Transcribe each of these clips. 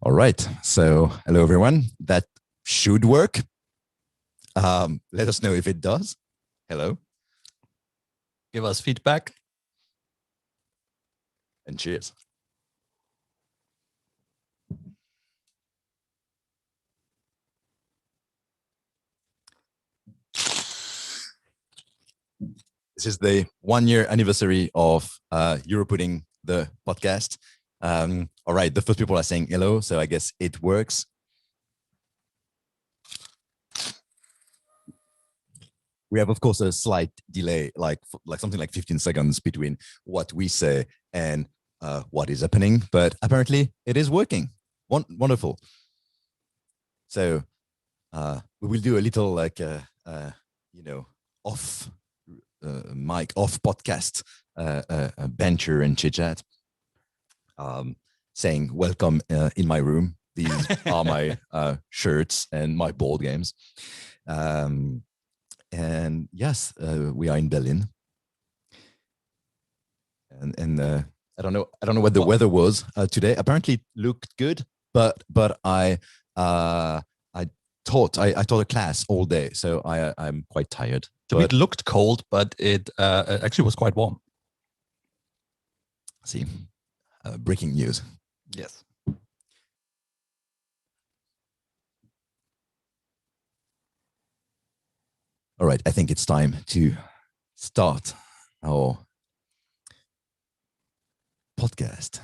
All right. So hello, everyone. That should work. Let us know if it does. Hello. Give us feedback. And cheers. This is the 1 year anniversary of Europa, the podcast. All right, the first people are saying hello, so I guess it works. We have, of course, a slight delay, like something like 15 seconds between what we say and what is happening, but apparently it is working. Wonderful. So we will do a little off mic, off podcast banter and chit chat. Saying welcome in my room. These are my shirts and my board games. And yes, we are in Berlin. And I don't know what the weather was today. Apparently it looked good, but I taught a class all day, so I'm quite tired. So it looked cold, but it actually was quite warm. See, breaking news. Yes. All right, I think it's time to start our podcast.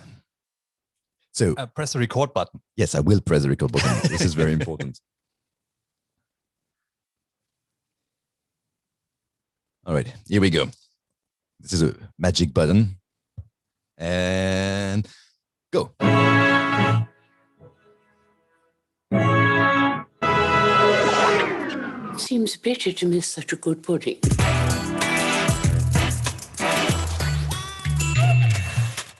So press the record button. Yes, I will press the record button. This is very important. All right, here we go. This is a magic button. And go. Seems better to miss such a good pudding.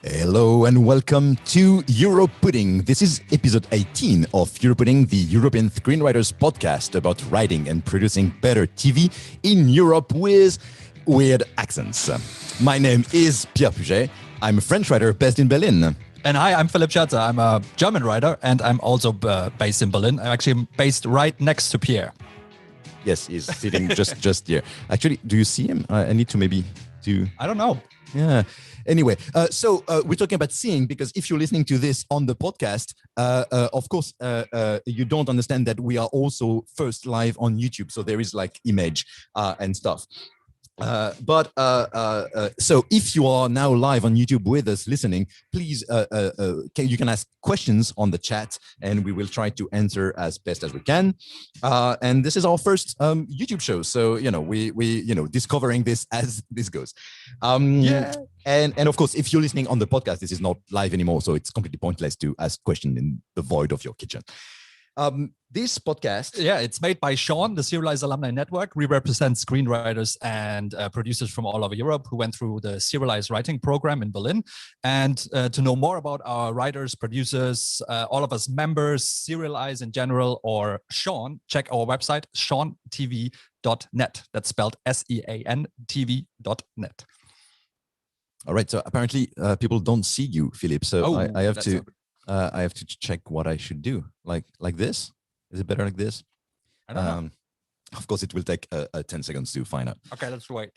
Hello and welcome to Euro Pudding. This is episode 18 of Euro Pudding, the European Screenwriters podcast about writing and producing better TV in Europe with weird accents. My name is Pierre Puget. I'm a French writer based in Berlin. And hi, I'm Philipp Schatzer. I'm a German writer and I'm also based in Berlin. I'm actually based right next to Pierre. Yes, he's sitting just here. Actually, do you see him? I need to maybe do... I don't know. Yeah. Anyway, so we're talking about seeing, because if you're listening to this on the podcast, of course, you don't understand that we are also first live on YouTube. So there is like image and stuff. So if you are now live on YouTube with us listening, please, you can ask questions on the chat and we will try to answer as best as we can. And this is our first YouTube show. So, we discovering this as this goes. Yeah. And of course, if you're listening on the podcast, this is not live anymore. So it's completely pointless to ask questions in the void of your kitchen. This podcast, it's made by Sean, the Serialized Alumni Network. We represent screenwriters and producers from all over Europe who went through the Serialized Writing program in Berlin. And to know more about our writers, producers, all of us members, Serialize in general, or Sean, check our website, seantv.net. That's spelled SEAN TV.net. All right. So apparently people don't see you, Philippe. So I have to... I have to check what I should do. Like this? Is it better like this? I don't know. Of course, it will take 10 seconds to find out. Okay, let's wait.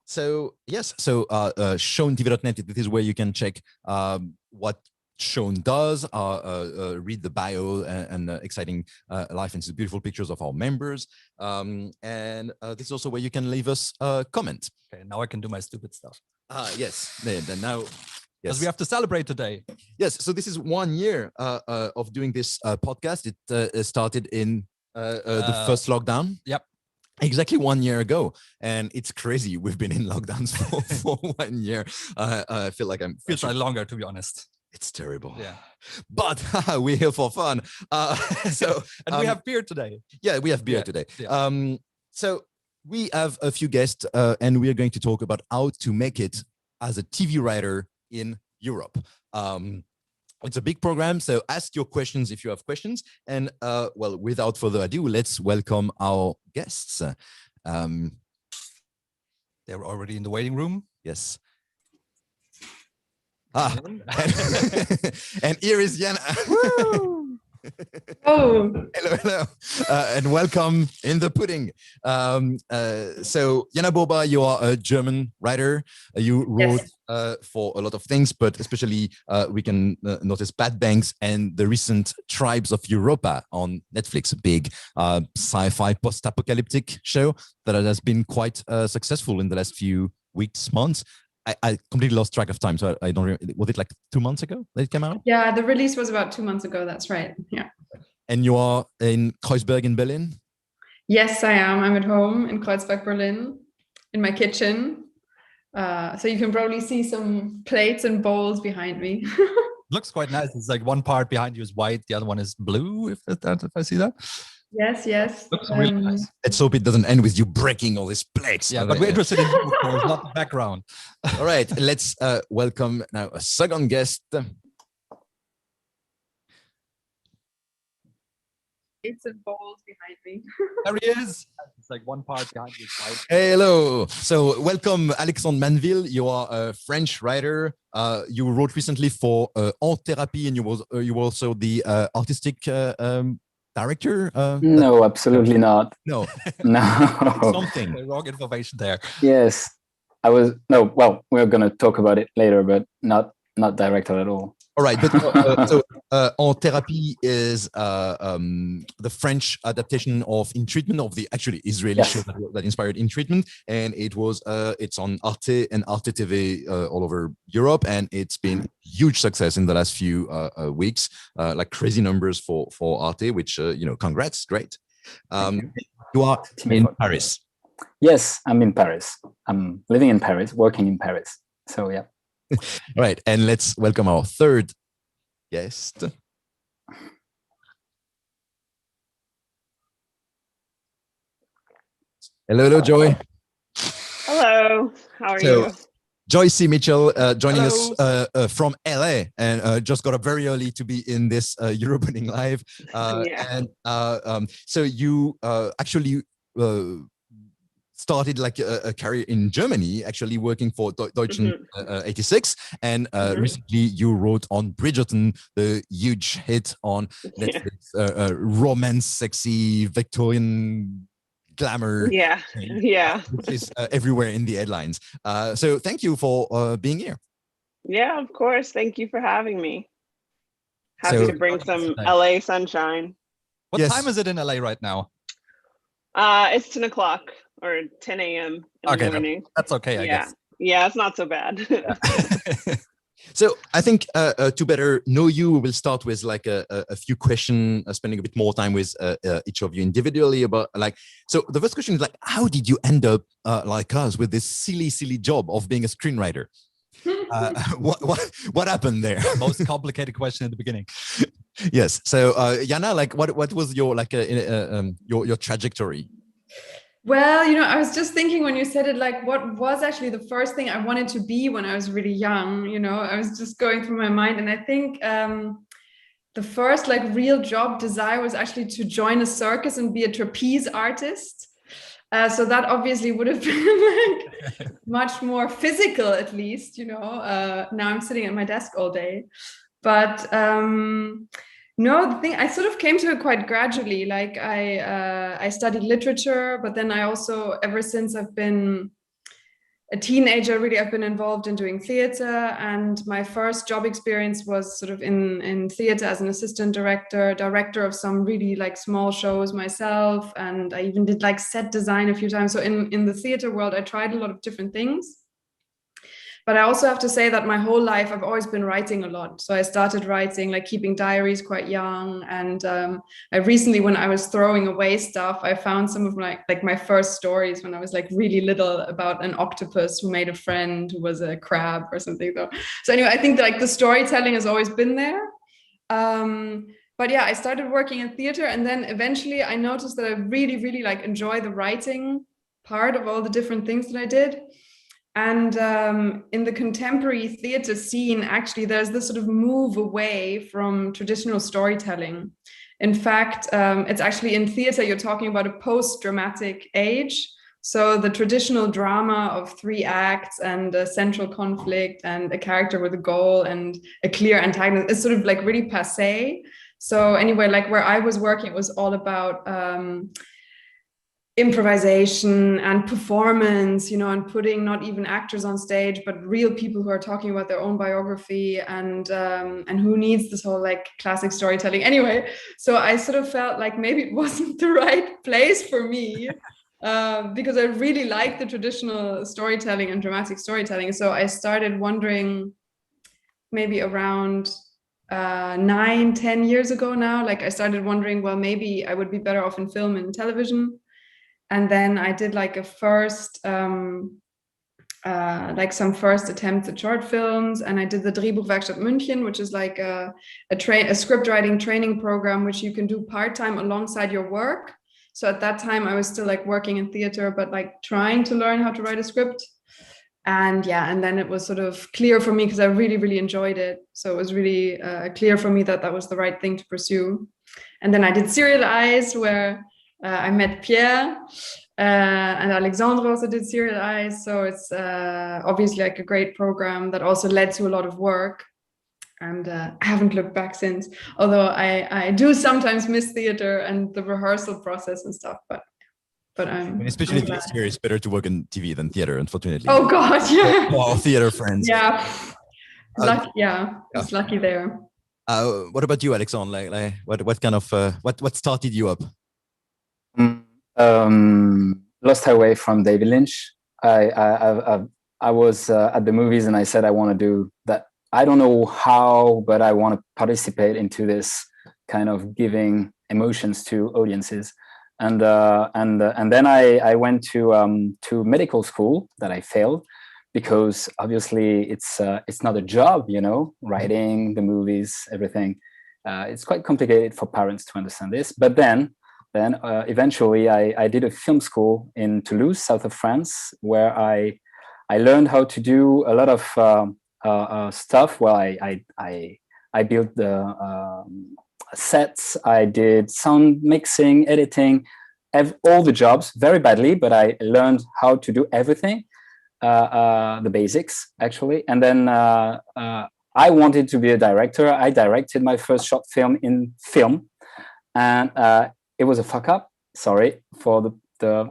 So SeanTV.net, this is where you can check what Sean does, read the bio and exciting life and beautiful pictures of our members. And this is also where you can leave us a comment. Okay, now I can do my stupid stuff. Yes. Then now... Because we have to celebrate today. Yes, so this is 1 year of doing this podcast. It started in the first lockdown. Yep. Exactly 1 year ago. And it's crazy. We've been in lockdowns for 1 year. I feel like feels like longer, to be honest. It's terrible. Yeah. But we're here for fun. We have beer today. Yeah, we have beer today. Yeah. So we have a few guests and we are going to talk about how to make it as a TV writer in Europe. It's a big program, so ask your questions if you have questions. And without further ado, let's welcome our guests. They're already in the waiting room. Yes. And here is Jana. Oh, Hello, and welcome in the pudding. So Jana Burbach, you are a German writer. You wrote for a lot of things, but especially we can notice Bad Banks and the recent Tribes of Europa on Netflix, a big sci-fi post-apocalyptic show that has been quite successful in the last few weeks, months. I completely lost track of time, so I don't remember. Was it like 2 months ago that it came out? yeah, the release was about 2 months ago. That's right. Yeah. And you are in Kreuzberg in Berlin? Yes, I am. I'm at home in Kreuzberg, Berlin, in my kitchen. So you can probably see some plates and bowls behind me. Looks quite nice. It's like one part behind you is white, the other one is blue, if I see that. Yes. Looks really nice. Let's hope it doesn't end with you breaking all these plates. Yeah, but we're interested in you, of course, not the background. All right, let's welcome now a second guest. Plates and bowls behind me. There he is. It's like one part behind you is white. Hello. So welcome, Alexandre Manneville. You are a French writer. You wrote recently for Thérapie, and you were also the artistic director? No, absolutely not. No. No. Something. The wrong information there. Yes, I was. No, well, we're going to talk about it later, but not director at all. All right, but so En Thérapie is the French adaptation of In Treatment, of the actually Israeli show that inspired In Treatment, and it's on Arte and Arte TV all over Europe, and it's been huge success in the last few weeks, like crazy numbers for Arte, which congrats, great. You are in Paris. Yes, I'm in Paris. I'm living in Paris, working in Paris. So yeah. All right, and let's welcome our third guest. Hello, Joy. Hello, how are you? Joy C. Mitchell joining us from LA, and just got up very early to be in this Europening Live. And so you actually started like a career in Germany, actually working for Deutschland 86. And recently you wrote on Bridgerton, the huge hit on Netflix, romance, sexy, Victorian glamour. Which is everywhere in the headlines. So thank you for being here. Yeah, of course. Thank you for having me. Happy to bring some LA sunshine. What time is it in LA right now? It's 10 o'clock. Or 10 a.m. in the morning. That's okay, I guess. Yeah, it's not so bad. So I think to better know you, we will start with like a few questions, spending a bit more time with each of you individually. About so the first question is like, how did you end up like us with this silly job of being a screenwriter? What happened there? Most complicated question in the beginning. Yes. So Jana, like what was your like your trajectory? Well, I was just thinking when you said it, like what was actually the first thing I wanted to be when I was really young, I was just going through my mind. And I think the first like real job desire was actually to join a circus and be a trapeze artist. So that obviously would have been like much more physical, at least, now I'm sitting at my desk all day. But no, the thing, I sort of came to it quite gradually. Like I studied literature, but then I also, ever since I've been a teenager, really, I've been involved in doing theater. And my first job experience was sort of in theater as an assistant director of some really like small shows myself. And I even did like set design a few times. So in the theater world, I tried a lot of different things. But I also have to say that my whole life, I've always been writing a lot. So I started writing, like keeping diaries quite young. And I recently, when I was throwing away stuff, I found some of my first stories when I was like really little about an octopus who made a friend who was a crab or something. So anyway, I think that, like the storytelling has always been there. But yeah, I started working in theater, and then eventually I noticed that I really like enjoy the writing part of all the different things that I did. And in the contemporary theater scene, actually, there's this sort of move away from traditional storytelling. In fact, it's actually in theater, you're talking about a post-dramatic age. So the traditional drama of 3 acts and a central conflict and a character with a goal and a clear antagonist is sort of like really passé. So anyway, like where I was working, it was all about improvisation and performance, and putting not even actors on stage, but real people who are talking about their own biography and who needs this whole like classic storytelling. Anyway, so I sort of felt like maybe it wasn't the right place for me because I really like the traditional storytelling and dramatic storytelling. So I started wondering maybe around 9-10 years ago now, like I started wondering, well, maybe I would be better off in film and television. And then I did like a first, like some first attempts at short films. And I did the Drehbuchwerkstatt München, which is like a script writing training program, which you can do part-time alongside your work. So at that time I was still like working in theater, but like trying to learn how to write a script. And and then it was sort of clear for me because I really, really enjoyed it. So it was really clear for me that that was the right thing to pursue. And then I did Serial Eyes, where I met Pierre and Alexandre also did Serial Eyes. So it's obviously like a great program that also led to a lot of work. And I haven't looked back since, although I do sometimes miss theater and the rehearsal process and stuff. But especially this year, it's better to work in TV than theater, unfortunately. Oh God, yeah. For our theater friends. Yeah. It's lucky there. What about you, Alexandre? Like what kind of what started you up? Lost Highway from David Lynch. I was at the movies and I said I want to do that. I don't know how, but I want to participate into this kind of giving emotions to audiences. And then I went to medical school that I failed because obviously it's not a job, writing the movies, everything. It's quite complicated for parents to understand this. But then eventually I did a film school in Toulouse, south of France, where I learned how to do a lot of stuff. Well, I built the sets, I did sound mixing, editing, all the jobs very badly, but I learned how to do everything, the basics actually. And then I wanted to be a director. I directed my first short film in film, and it was a fuck up. Sorry for the but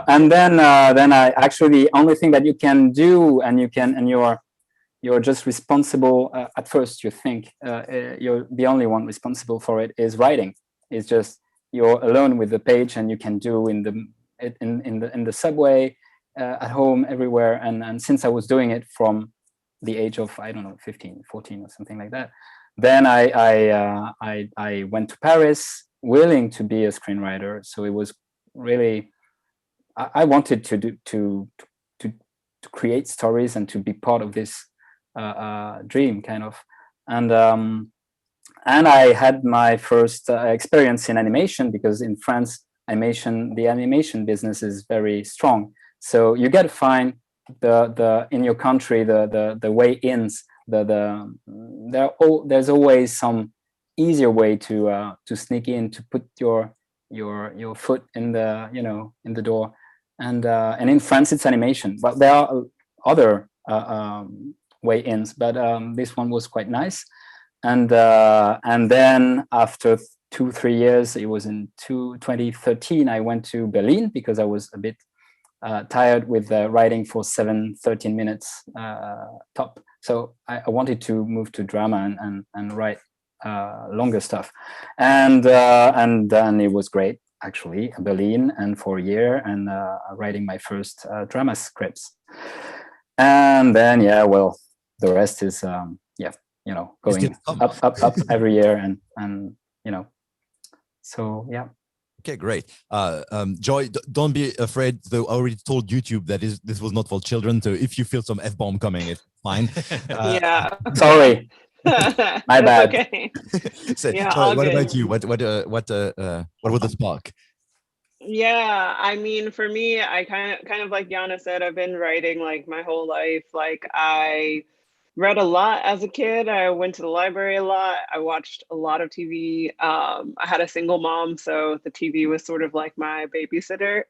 and then I actually the only thing that you can do, and you're just responsible at first. You think you're the only one responsible for it is writing. It's just you're alone with the page, and you can do in the subway, at home, everywhere. And since I was doing it from the age of 15, 14 or something like that, then I went to Paris, willing to be a screenwriter. So it was really I wanted to create stories and to be part of this dream kind of. And I had my first experience in animation, because in France the animation business is very strong. So you got to find the in your country the way-ins. There's always some easier way to sneak in, to put your foot in the door. And in France it's animation, but there are other way-ins, but this one was quite nice. And then after 2-3 years, it was in 2013, I went to Berlin because I was a bit tired with writing for 7-13 minutes top. So I wanted to move to drama and write longer stuff. And then it was great, actually, Berlin, and for a year, and writing my first drama scripts. And then, the rest is, going up every year. And so, yeah. Okay, great. Joy, don't be afraid, though I already told YouTube that this was not for children. So if you feel some F-bomb coming, it's fine. Yeah. Sorry. My bad. Okay. So, Yeah, Joy, all what good. about you? What was the spark? Yeah, I mean, for me, I kind of like Jana said, I've been writing like my whole life. Like I read a lot as a kid. I went to the library a lot. I watched a lot of TV. I had a single mom, so the TV was sort of like my babysitter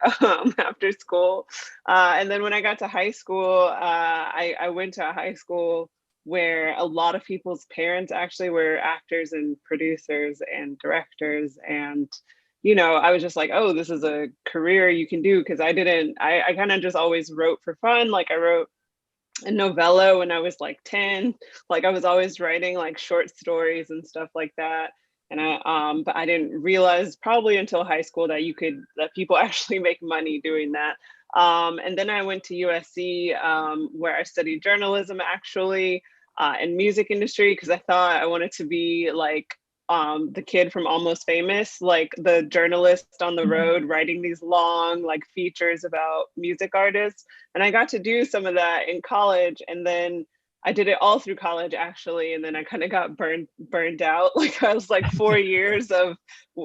after school. And then when I got to high school, I went to a high school where a lot of people's parents actually were actors and producers and directors. And, you know, I was just like, oh, this is a career you can do. Because I kind of just always wrote for fun. Like I wrote a novella when I was like 10. Like I was always writing like short stories and stuff like that. And but I didn't realize probably until high school that people actually make money doing that. And then I went to USC where I studied journalism actually and music industry, because I thought I wanted to be like the kid from Almost Famous, like the journalist on the road writing these long like features about music artists. And I got to do some of that in college, and then I did it all through college actually, and then I kind of got burned out. Like I was like 4 years of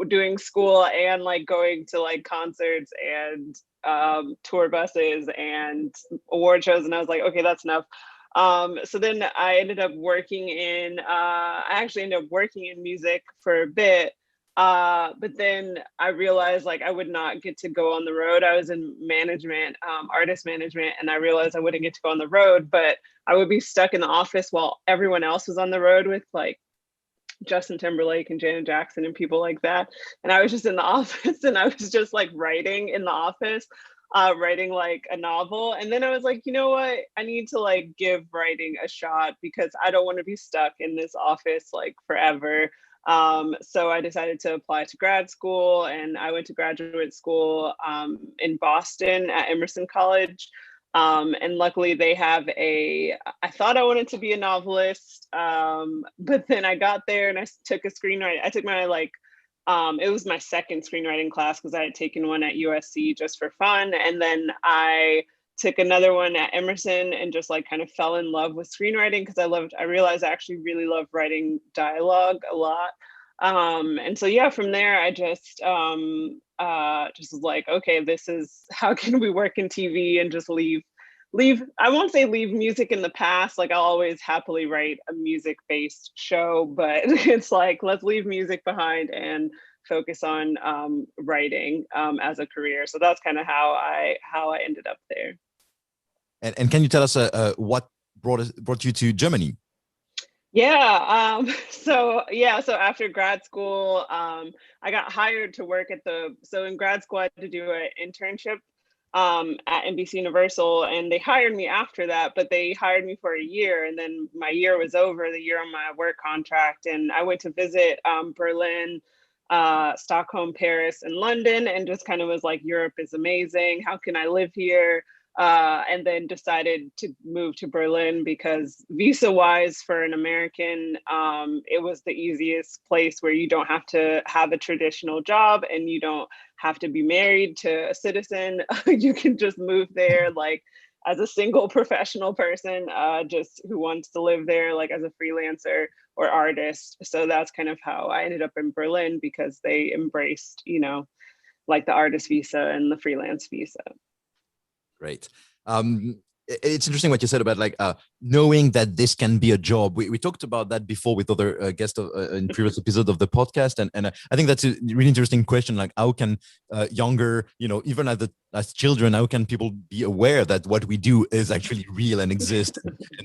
doing school and like going to like concerts and tour buses and award shows, and I was like, okay, that's enough. So then I ended up working in, I actually ended up working in music for a bit, but then I realized like I would not get to go on the road. I was in management, artist management, and I realized I wouldn't get to go on the road, but I would be stuck in the office while everyone else was on the road with like Justin Timberlake and Janet Jackson and people like that. And I was just in the office and I was just like writing in the office. Writing like a novel. And then I was like, you know what? I need to like give writing a shot because I don't want to be stuck in this office like forever. So I decided to apply to grad school, and I went to graduate school in Boston at Emerson College. And luckily they have I thought I wanted to be a novelist, but then I got there and I took a screenwriting. I took my like, it was my second screenwriting class because I had taken one at USC just for fun. And then I took another one at Emerson and just like kind of fell in love with screenwriting because I realized I actually really love writing dialogue a lot. And so, yeah, from there, I just was like, okay, this is, how can we work in TV and just leave, I won't say leave music in the past. Like I'll always happily write a music-based show, but it's like, let's leave music behind and focus on writing as a career. So that's kind of how I ended up there. And can you tell us what brought you to Germany? Yeah. So after grad school, I got hired to work so in grad school, I had to do an internship at NBC Universal, and they hired me after that, but they hired me for a year, and then my year was over, the year on my work contract, and I went to visit Berlin, Stockholm, Paris, and London, and just kind of was like, Europe is amazing. How can I live here? And then decided to move to Berlin because visa-wise for an American, it was the easiest place where you don't have to have a traditional job and you don't have to be married to a citizen. You can just move there like as a single professional person, just who wants to live there like as a freelancer or artist. So that's kind of how I ended up in Berlin, because they embraced, like the artist visa and the freelance visa. Great. It's interesting what you said about like knowing that this can be a job. We talked about that before with other guests in previous episodes of the podcast, and I think that's a really interesting question. Like, how can younger, even as children, how can people be aware that what we do is actually real and exist,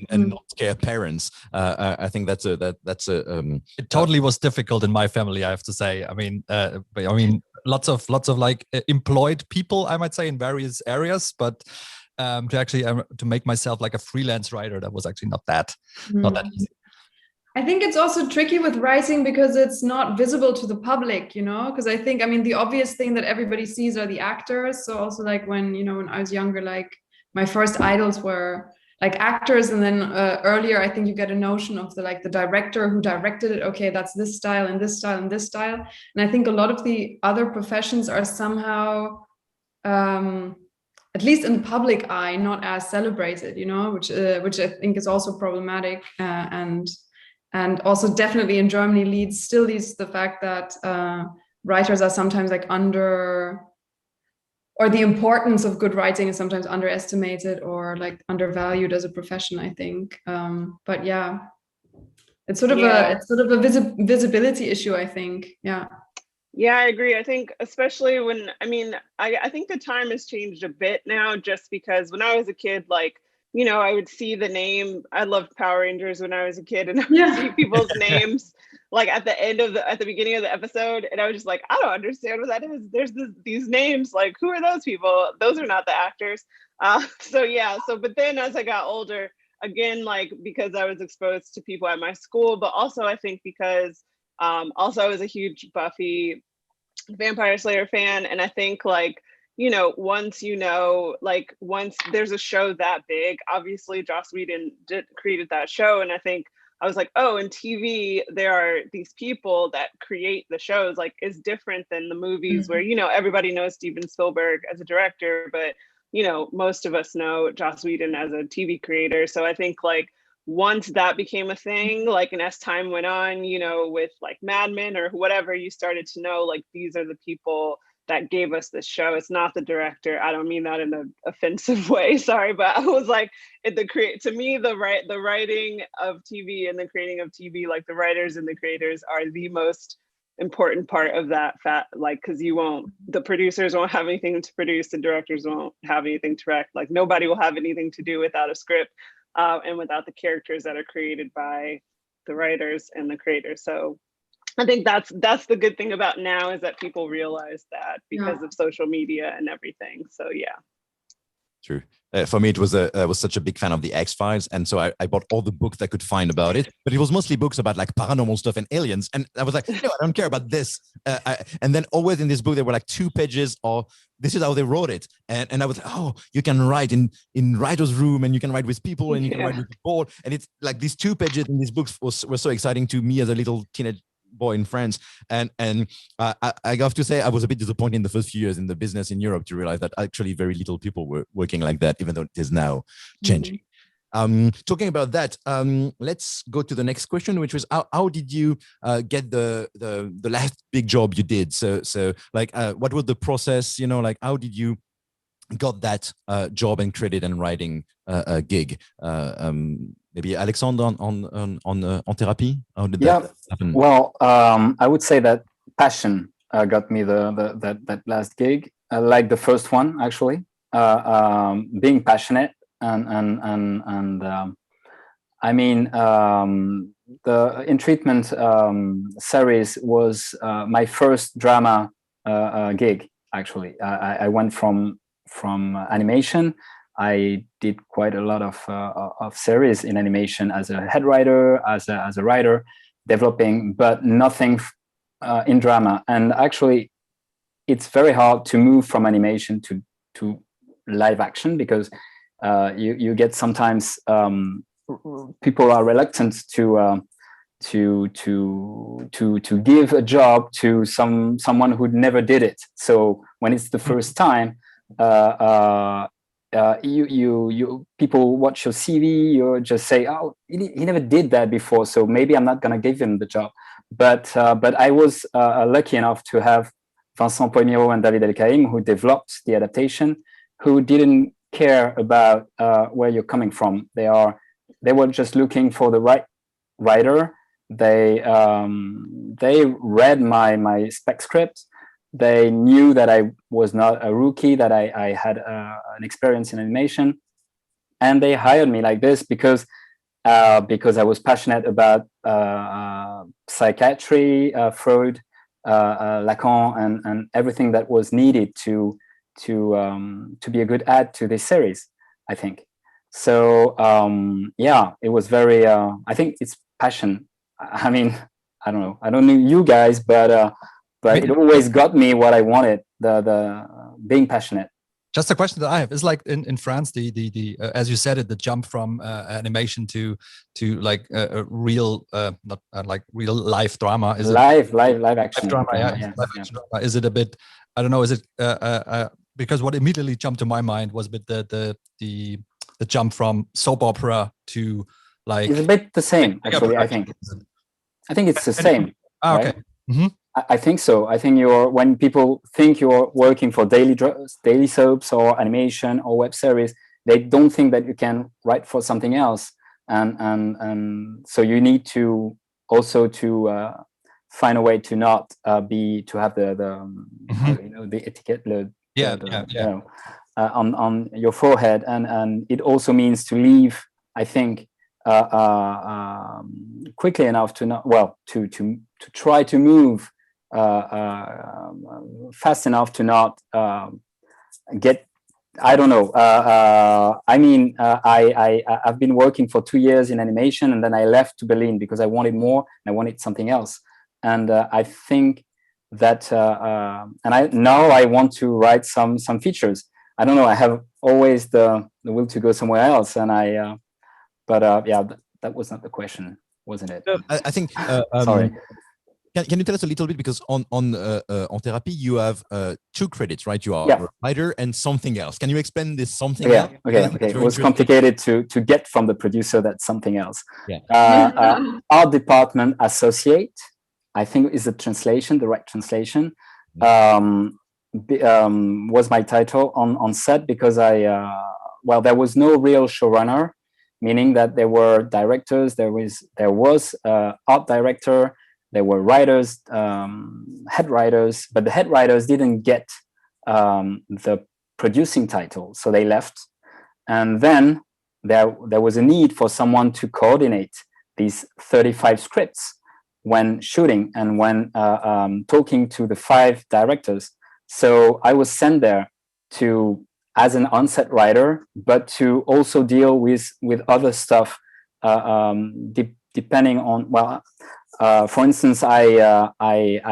and not scare parents? I think that's a It totally was difficult in my family, I have to say. I mean, lots of like employed people, I might say, in various areas, but to actually to make myself like a freelance writer, that was actually not that easy. I think it's also tricky with writing because it's not visible to the public, because I think, the obvious thing that everybody sees are the actors. So also like when I was younger, like my first idols were like actors, and then earlier I think you get a notion of the director who directed it. Okay, that's this style and this style and this style. And I think a lot of the other professions are somehow at least in the public eye, not as celebrated, which I think is also problematic, and also definitely in Germany still leads to the fact that writers are sometimes like the importance of good writing is sometimes underestimated or like undervalued as a profession, I think. But yeah, it's sort of a visibility issue, I think. Yeah. Yeah, I agree. I think especially I think the time has changed a bit now, just because when I was a kid, like, I would see the name. I loved Power Rangers when I was a kid, and I would see people's names like at the beginning of the episode, and I was just like, I don't understand what that is. There's these names, like, who are those people? Those are not the actors. But then as I got older, again, like, because I was exposed to people at my school, but also I think because also I was a huge Buffy Vampire Slayer fan, and I think, like, once once there's a show that big, obviously Joss Whedon created that show, and I think I was like, oh, in TV there are these people that create the shows, like, is different than the movies where everybody knows Steven Spielberg as a director, but most of us know Joss Whedon as a TV creator. So I think, like, once that became a thing, like, and as time went on, with like Mad Men or whatever, you started to know, like, these are the people that gave us this show. It's not the director. I don't mean that in an offensive way, sorry, but I was like, to me, the writing of TV and the creating of TV, like, the writers and the creators are the most important part of that like, because the producers won't have anything to produce, the directors won't have anything to direct, like, nobody will have anything to do without a script. And without the characters that are created by the writers and the creators. So I think that's the good thing about now, is that people realize that because of social media and everything. So yeah. True. For me, it was I was such a big fan of the X-Files, and so I bought all the books I could find about it. But it was mostly books about like paranormal stuff and aliens, and I was like, no, I don't care about this. And then always in this book there were like 2 pages, or this is how they wrote it, and I was like, oh, you can write in writer's room, and you can write with people, and you can write with the board, and it's like these 2 pages in these books were so exciting to me as a little teenage boy in France, and I have to say I was a bit disappointed in the first few years in the business in Europe to realize that actually very little people were working like that, even though it is now changing. Talking about that, let's go to the next question, which was how did you get the last big job you did? So like what was the process? Like how did you got that job and credit and writing gig? Maybe Alexandre on Thérapie. How did that happen? Well, I would say that passion got me that last gig, like the first one actually. Being passionate and I mean the In Treatment series was my first drama gig actually. I went from animation. I did quite a lot of series in animation as a head writer, as a writer, developing, but nothing in drama. And actually, it's very hard to move from animation to live action, because you get sometimes people are reluctant to give a job to someone who never did it. So when it's the first time, you people watch your CV, you just say, oh, he never did that before, so maybe I'm not gonna give him the job. But I was lucky enough to have Vincent Poimiro and David El-Kaïm, who developed the adaptation, who didn't care about where you're coming from. They were just looking for the right writer. They read my spec script. They knew that I was not a rookie, that I had an experience in animation, and they hired me like this because I was passionate about psychiatry, Freud, Lacan, and everything that was needed to be a good add to this series, I think. So it was very. I think it's passion. I mean, I don't know. I don't know you guys, but it always got me what I wanted, the being passionate. Just a question that I have is, like, in France, the as you said it, the jump from animation to like a real not like real live drama, is live action drama, live action drama. Is it a bit, I don't know, is it because what immediately jumped to my mind was a bit the jump from soap opera to, like, it's a bit the same actually. I think it's the same. Okay. Right? I think so. I think when people think you're working for daily soaps or animation or web series, they don't think that you can write for something else, and so you need to also to find a way to not have the etiquette, on your forehead, and it also means to leave, I think, quickly enough to not to try to move fast enough to not get, I don't know. I've been working for 2 years in animation, and then I left to Berlin because I wanted more and I wanted something else. And I think that now I want to write some features. I don't know. I have always the will to go somewhere else, and that was not the question, wasn't it? I think. Sorry. Can you tell us a little bit, because on Thérapie you have 2 credits, right? You are a writer and something else. Can you explain this something else? Okay. It was complicated to get from the producer that something else. Art department associate, I think, is the translation, the right translation. Was my title on set, because there was no real showrunner, meaning that there were directors, there was art director, there were writers, head writers, but the head writers didn't get the producing title, so they left. And then there was a need for someone to coordinate these 35 scripts when shooting and when talking to the 5 directors. So I was sent there as an on-set writer, but to also deal with other stuff, depending on, for instance, I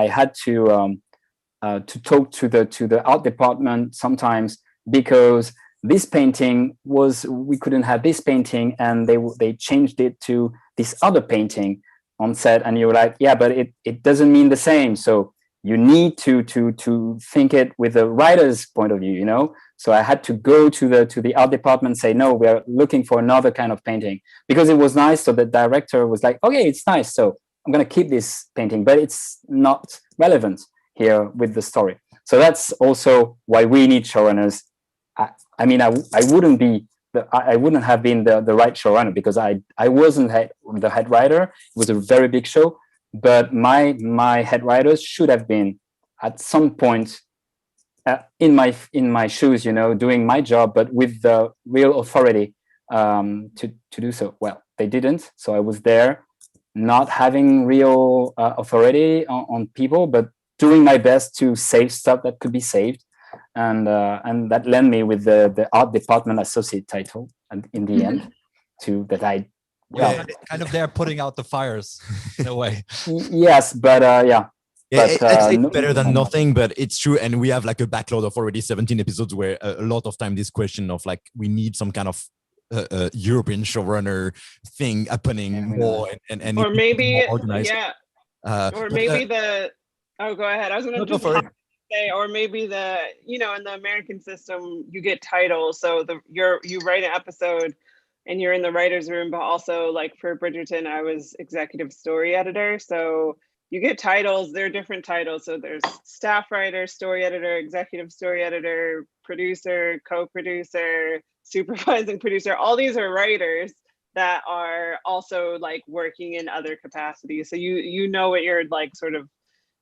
had to talk to the art department sometimes, because this painting we couldn't have this painting, and they changed it to this other painting on set, and you were like, yeah, but it doesn't mean the same. So you need to think it with the writer's point of view, So I had to go to the art department and say, no, we're looking for another kind of painting, because it was nice. So the director was like, okay, it's nice, so I'm going to keep this painting, but it's not relevant here with the story. So that's also why we need showrunners. I wouldn't have been the right showrunner, because I wasn't the head writer. It was a very big show, but my head writers should have been at some point in my shoes, doing my job, but with the real authority to do so. Well, they didn't, so I was there, not having real authority on people, but doing my best to save stuff that could be saved, and that led me with the art department associate title, and in the end, kind of there putting out the fires in a way. Yes, but it's better than nothing, but it's true. And we have like a backlog of already 17 episodes where a lot of time this question of like, we need some kind of European showrunner thing happening more, and or maybe more organized. Or maybe go ahead. I was going to say, or maybe in the American system you get titles, so you write an episode and you're in the writer's room, but also, like for Bridgerton, I was executive story editor, so you get titles. There are different titles, so there's staff writer, story editor, executive story editor, producer, co-producer, supervising producer. All these are writers that are also like working in other capacities, so you know what your like sort of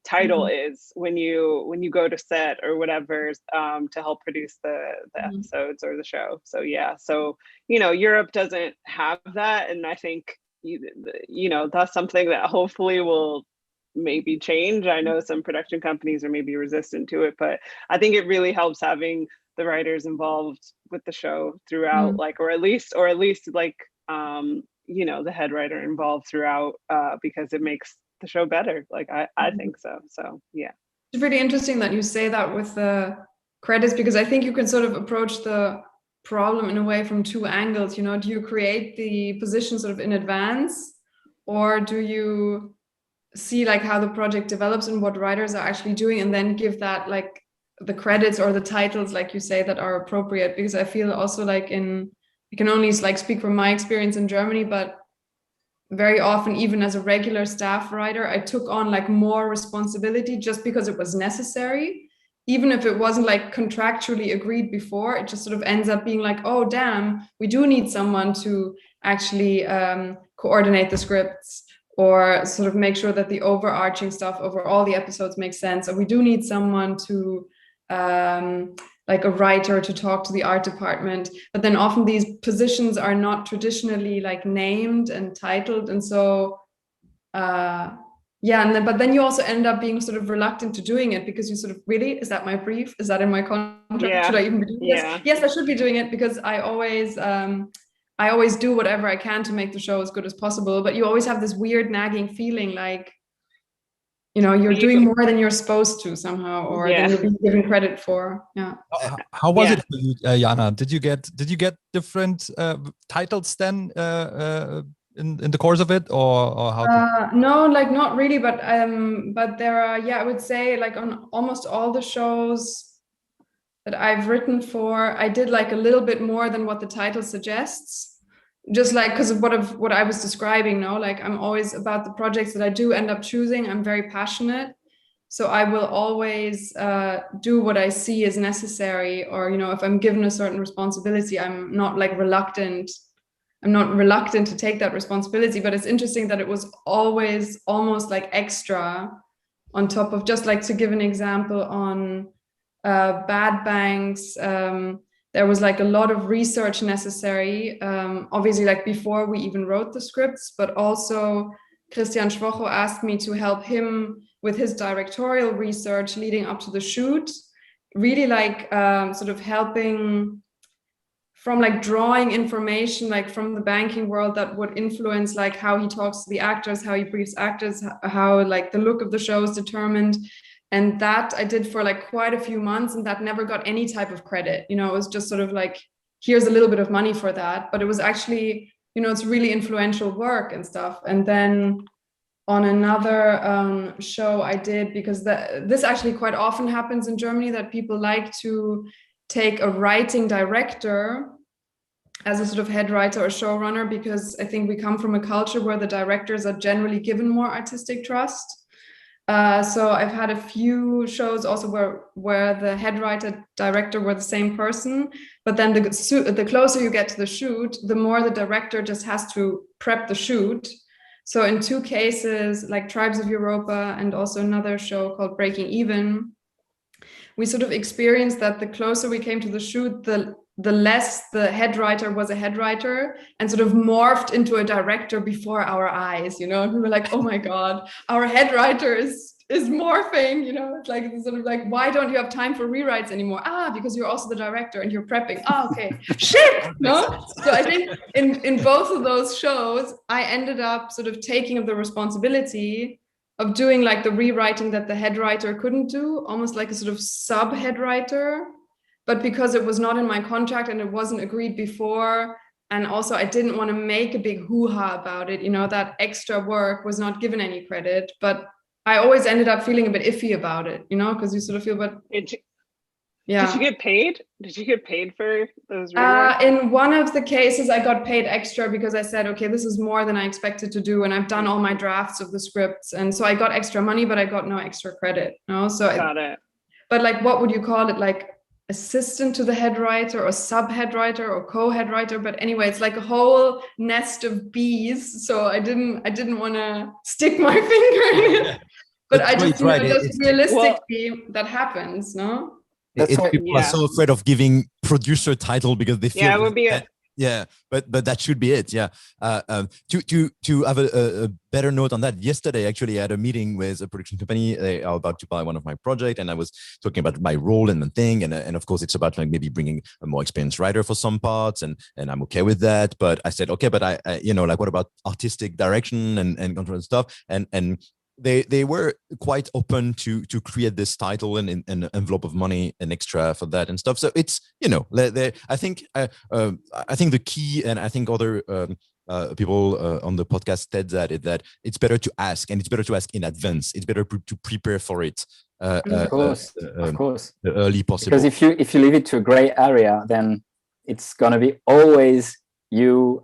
title is when you go to set or whatever, to help produce the episodes or the show. So Europe doesn't have that, and I think that's something that hopefully will maybe change. I know some production companies are maybe resistant to it, but I think it really helps having the writers involved with the show throughout, like, or at least like the head writer involved throughout, because it makes the show better. Like I think so. So yeah. It's really interesting that you say that with the credits, because I think you can sort of approach the problem in a way from 2 angles. Do you create the position sort of in advance, or do you see like how the project develops and what writers are actually doing, and then give that like the credits or the titles, like you say, that are appropriate? Because I feel also like I can only like speak from my experience in Germany, but very often, even as a regular staff writer, I took on like more responsibility just because it was necessary. Even if it wasn't like contractually agreed before, it just sort of ends up being like, oh, damn, we do need someone to actually coordinate the scripts or sort of make sure that the overarching stuff over all the episodes makes sense. Or we do need someone to like a writer to talk to the art department, but then often these positions are not traditionally like named and titled, and so but then you also end up being sort of reluctant to doing it because you sort of, really, is that my brief? Is that in my contract? Yeah. Should I even be doing this? Yes, I should be doing it because I always do whatever I can to make the show as good as possible, but you always have this weird nagging feeling like, you know, you're doing more than you're supposed to somehow, or than you're being given credit for. Yeah. How was it for you, Jana? Did you get different titles then in the course of it, or how? No, like not really, but there are, I would say, like on almost all the shows that I've written for, I did like a little bit more than what the title suggests. Just like because of what I was describing, no, like I'm always about the projects that I do end up choosing. I'm very passionate, so I will always do what I see as necessary, or, you know, if I'm given a certain responsibility, I'm not reluctant to take that responsibility. But it's interesting that it was always almost like extra on top of, just like to give an example on Bad Banks. There was like a lot of research necessary, obviously, like before we even wrote the scripts, but also Christian Schwocho asked me to help him with his directorial research leading up to the shoot, really like sort of helping from like drawing information like from the banking world that would influence like how he talks to the actors, how he briefs actors, how like the look of the show is determined. And that I did for like quite a few months, and that never got any type of credit. You know, it was just sort of like, here's a little bit of money for that. But it was actually, you know, it's really influential work and stuff. And then on another show I did, because this actually quite often happens in Germany, that people like to take a writing director as a sort of head writer or showrunner, because I think we come from a culture where the directors are generally given more artistic trust. So I've had a few shows also where the head writer director were the same person, but then the closer you get to the shoot, the more the director just has to prep the shoot. So in two cases, like Tribes of Europa and also another show called Breaking Even, we sort of experienced that the closer we came to the shoot, the less the head writer was a head writer, and sort of morphed into a director before our eyes, you know, and we were like, oh my God, our head writer is morphing, you know. It's like, it's sort of like, why don't you have time for rewrites anymore? Because you're also the director and you're prepping. Okay, shit, no? So I think in both of those shows, I ended up sort of taking the responsibility of doing like the rewriting that the head writer couldn't do, almost like a sort of sub head writer. But because it was not in my contract and it wasn't agreed before, and also I didn't want to make a big hoo-ha about it, you know, that extra work was not given any credit. But I always ended up feeling a bit iffy about it, you know, because you sort of feel, but Did you get paid? Did you get paid for those? In one of the cases, I got paid extra because I said, okay, this is more than I expected to do, and I've done all my drafts of the scripts, and so I got extra money, but I got no extra credit. No, so got it. But like, what would you call it? Like assistant to the head writer, or sub head writer, or co-head writer? But anyway, it's like a whole nest of bees. So I didn't want to stick my finger in it. But I just, you know, just realistically, that happens, no? People are so afraid of giving producer title because they feel it would be but that should be it. To have a better note on that, yesterday actually I had a meeting with a production company. They are about to buy one of my projects, and I was talking about my role in the thing, and of course it's about like maybe bringing a more experienced writer for some parts, and I'm okay with that. But I said okay, but I you know, like, what about artistic direction and control and stuff, and they were quite open to create this title and an envelope of money and extra for that and stuff. So it's, you know, I think the key, and I think other people on the podcast said that it's better to ask, and it's better to ask in advance. It's better to prepare for it. Of course, the early possible. Because if you leave it to a gray area, then it's gonna be always you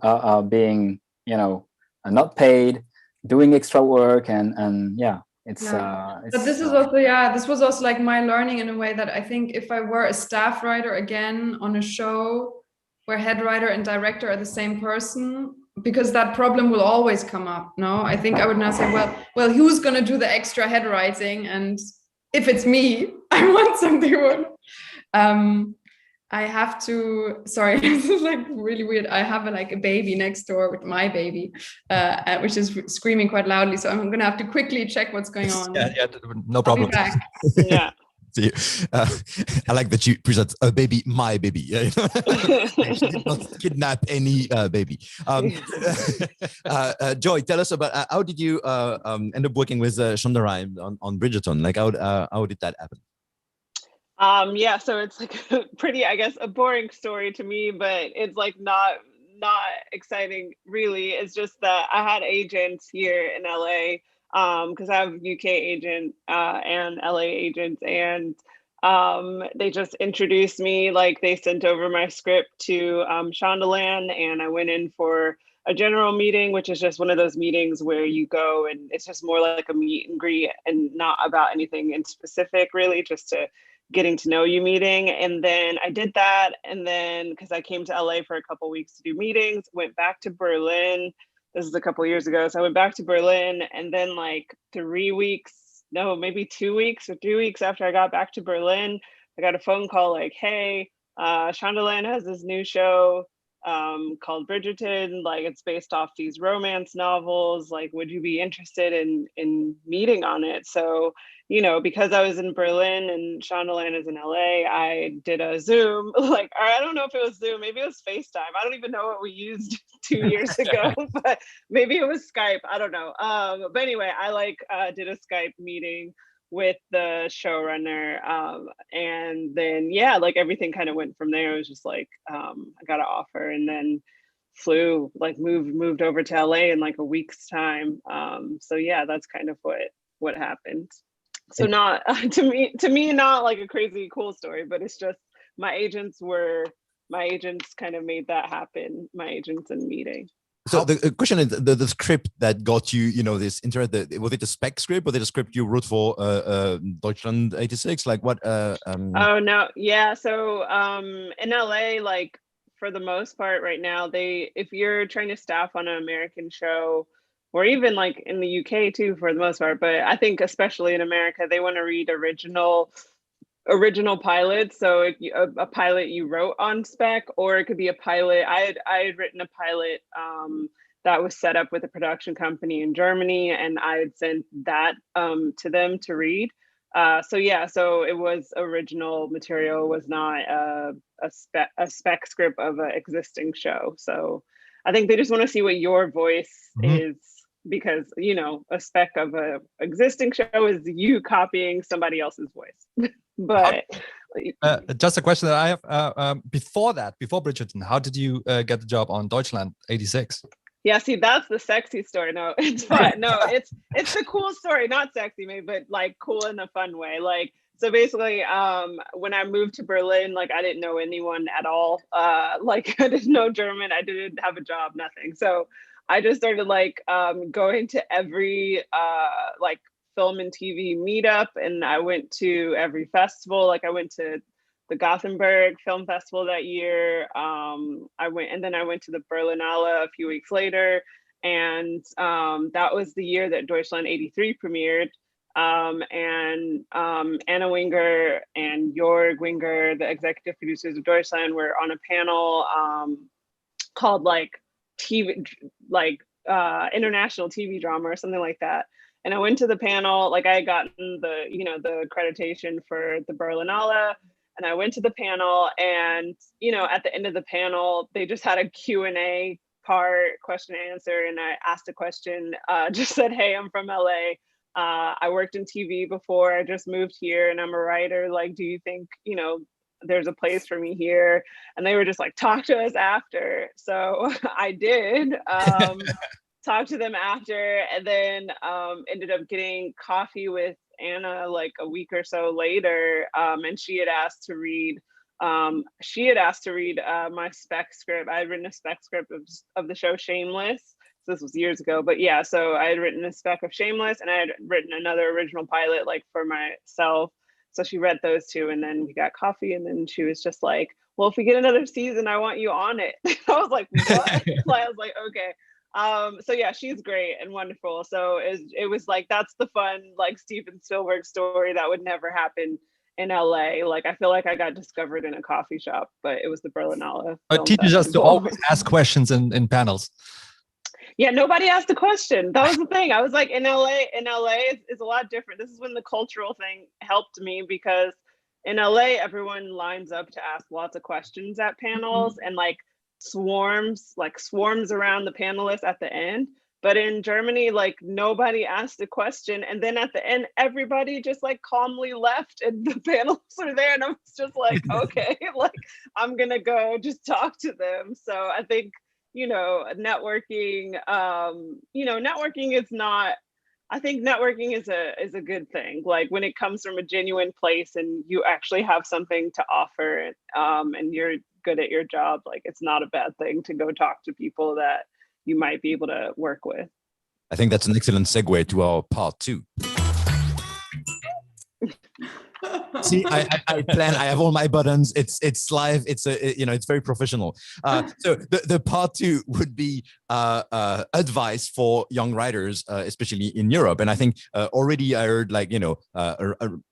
being, you know, not paid, doing extra work, and yeah, it's. But this is also this was also like my learning in a way that I think if I were a staff writer again on a show where head writer and director are the same person, because that problem will always come up. No, I think I would now say, well, who's going to do the extra head writing? And if it's me, I want something more. I have to, sorry, this is like really weird. I have a baby next door with my baby, which is screaming quite loudly. So I'm going to have to quickly check what's going on. Yeah, no problem. I'll be back. Yeah. See, I like that you present a baby, my baby. She did not kidnap any baby. Joy, tell us about how did you end up working with Shonda Rhimes on Bridgerton? Like, how did that happen? Yeah, so it's like pretty, I guess, a boring story to me, but it's like not exciting really. It's just that I had agents here in LA, because I have UK agent and LA agents, and they just introduced me. Like, they sent over my script to Shondaland, and I went in for a general meeting, which is just one of those meetings where you go and it's just more like a meet and greet and not about anything in specific, really, just to getting to know you meeting. And then I did that, and then because I came to LA for a couple weeks to do meetings, went back to Berlin. This is a couple years ago. So I went back to Berlin, and then like 3 weeks, no, maybe 2 weeks or 3 weeks after I got back to Berlin, I got a phone call like, hey, Shondaland has this new show called Bridgerton. Like, it's based off these romance novels. Like, would you be interested in meeting on it? So, you know, because I was in Berlin and Shondaland is in LA, I did a Zoom, like, or I don't know if it was Zoom, maybe it was FaceTime. I don't even know what we used 2 years ago, but maybe it was Skype. I don't know. But anyway, I did a Skype meeting with the showrunner, and then like everything kind of went from there. It was just like I got an offer, and then flew, like moved over to LA in like a week's time. So yeah, that's kind of what happened. So not to me not like a crazy cool story, but it's just my agents kind of made that happen. My agents and meeting. So the question is the script that got you, this interest. Was it a spec script? Was it a script you wrote for Deutschland 86? Like what? Oh no, yeah. So in LA, like for the most part right now, if you're trying to staff on an American show, or even like in the UK too, for the most part, but I think especially in America, they want to read original pilots. So if a pilot you wrote on spec, or it could be a pilot. I had written a pilot that was set up with a production company in Germany, and I had sent that to them to read. So it was original material, was not a spec script of an existing show. So I think they just want to see what your voice is, because a spec of a existing show is you copying somebody else's voice. But just a question that I have before Bridgerton, how did you get the job on Deutschland 86? Yeah, see, that's the sexy story. No, it's fun. No, it's the cool story, not sexy, maybe, but like cool in a fun way. Like, so basically, when I moved to Berlin, like I didn't know anyone at all. Like I didn't know German. I didn't have a job, nothing. So I just started like going to every like film and TV meetup, and I went to every festival. Like I went to the Gothenburg Film Festival that year. I went to the Berlinale a few weeks later, and that was the year that Deutschland 83 premiered. And Anna Winger and Jörg Winger, the executive producers of Deutschland, were on a panel called like TV, like international TV drama or something like that. And I went to the panel, like I had gotten the accreditation for the Berlinale, and I went to the panel, and at the end of the panel, they just had a Q&A part, question and answer, and I asked a question, just said, hey, I'm from LA. I worked in TV before. I just moved here and I'm a writer. Like, do you think, there's a place for me here? And they were just like, talk to us after. So I did talk to them after, and then ended up getting coffee with Anna like a week or so later. And she had asked to read my spec script. I had written a spec script of the show Shameless So this was years ago, but yeah, so I had written a spec of Shameless, and I had written another original pilot like for myself. So she read those two, and then we got coffee, and then she was just like, well, if we get another season, I want you on it. I was like, what? I was like, okay. So yeah, she's great and wonderful. So it was like, that's the fun, like Steven Spielberg story that would never happen in LA. Like, I feel like I got discovered in a coffee shop, but it was the Berlinale. It teaches us to always ask questions in panels. Yeah, nobody asked a question. That was the thing. I was like, in LA, it's a lot different. This is when the cultural thing helped me, because in LA, everyone lines up to ask lots of questions at panels, and like swarms around the panelists at the end. But in Germany, like nobody asked a question. And then at the end, everybody just like calmly left, and the panelists are there. And I was just like, okay, like I'm gonna go just talk to them. So I think, networking, networking is not, I think networking is a good thing. Like when it comes from a genuine place and you actually have something to offer, and you're good at your job, like it's not a bad thing to go talk to people that you might be able to work with. I think that's an excellent segue to our part 2. See, I plan. I have all my buttons. It's live. It's it's very professional. So the part 2 would be advice for young writers, especially in Europe. And I think already I heard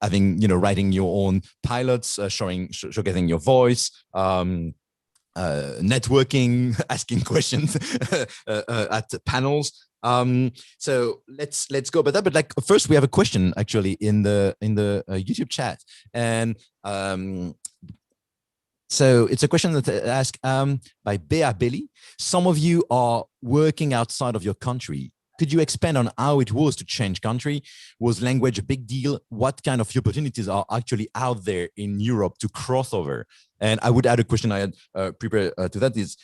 having writing your own pilots, showcasing your voice. Networking, asking questions at panels. So let's go about that. But like first, we have a question actually in the YouTube chat, and so it's a question that asked by Bea Belli. Some of you are working outside of your country. Could you expand on how it was to change country? Was language a big deal? What kind of opportunities are actually out there in Europe to cross over? And I would add a question I had prepared to that is,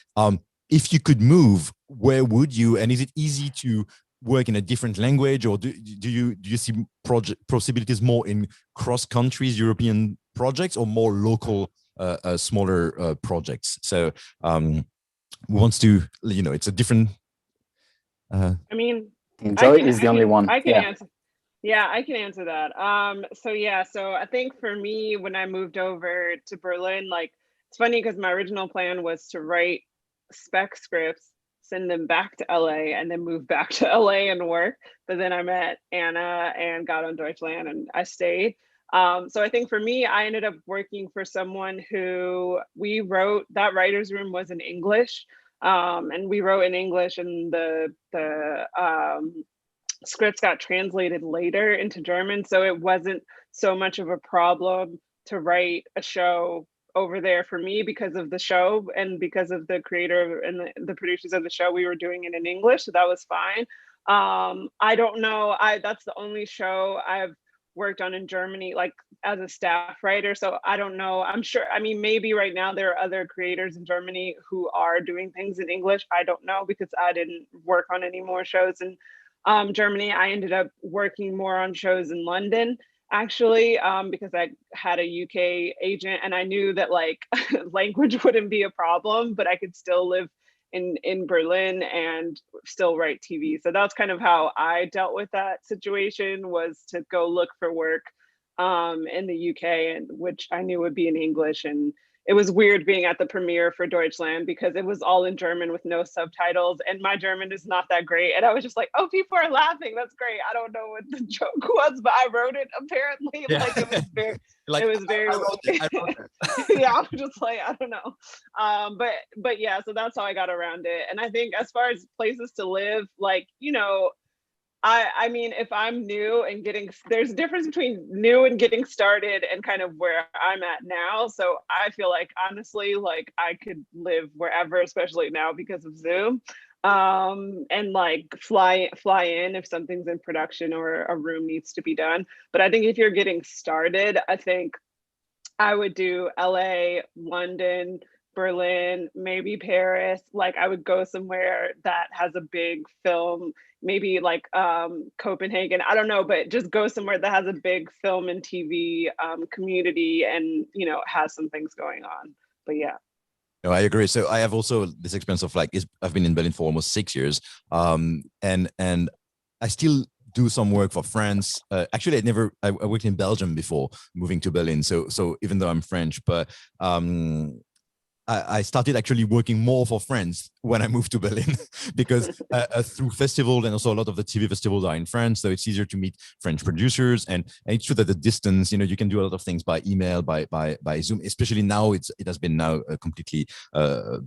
if you could move, where would you? And is it easy to work in a different language, or do you see possibilities more in cross countries European projects, or more local, smaller projects? So who wants to? It's a different. I mean, Joy is the only one. I can answer. Yeah, I can answer that. So I think for me, when I moved over to Berlin, like it's funny because my original plan was to write spec scripts, send them back to LA, and then move back to LA and work. But then I met Anna and got on Deutschland, and I stayed. So I think for me, I ended up working for someone who we wrote, that writer's room was in English. And we wrote in English, and the scripts got translated later into German. So it wasn't so much of a problem to write a show over there for me because of the show and because of the creator and the producers of the show. We were doing it in English, so that was fine. I don't know. That's the only show I've worked on in Germany, like as a staff writer. So I don't know. I'm sure, I mean, maybe right now there are other creators in Germany who are doing things in English. I don't know, because I didn't work on any more shows in Germany. I ended up working more on shows in London, actually, because I had a UK agent, and I knew that like language wouldn't be a problem, but I could still live in Berlin and still write TV. So that's kind of how I dealt with that situation, was to go look for work in the UK, and which I knew would be in English. And it was weird being at the premiere for Deutschland because it was all in German with no subtitles, and my German is not that great. And I was just like, oh, people are laughing. That's great. I don't know what the joke was, but I wrote it apparently. Yeah. Like it was very, like, it was very, I wrote it. Yeah, I'm just like, I don't know. But yeah, so that's how I got around it. And I think as far as places to live, like, you know, I mean, if I'm new and there's a difference between new and getting started and kind of where I'm at now. So I feel like, honestly, like I could live wherever, especially now because of Zoom, and like fly in if something's in production or a room needs to be done. But I think if you're getting started, I think I would do LA, London, Berlin, maybe Paris. Like I would go somewhere that has a big film, maybe like Copenhagen, I don't know, but just go somewhere that has a big film and TV community and, you know, has some things going on. But yeah. No, I agree. So I have also this experience of like I've been in Berlin for almost 6 years, and I still do some work for France. Actually, I worked in Belgium before moving to Berlin. So even though I'm French, but I started actually working more for France when I moved to Berlin because through festivals, and also a lot of the TV festivals are in France, so it's easier to meet French producers. And it's true that the distance, you can do a lot of things by email, by Zoom. Especially now, it has been now completely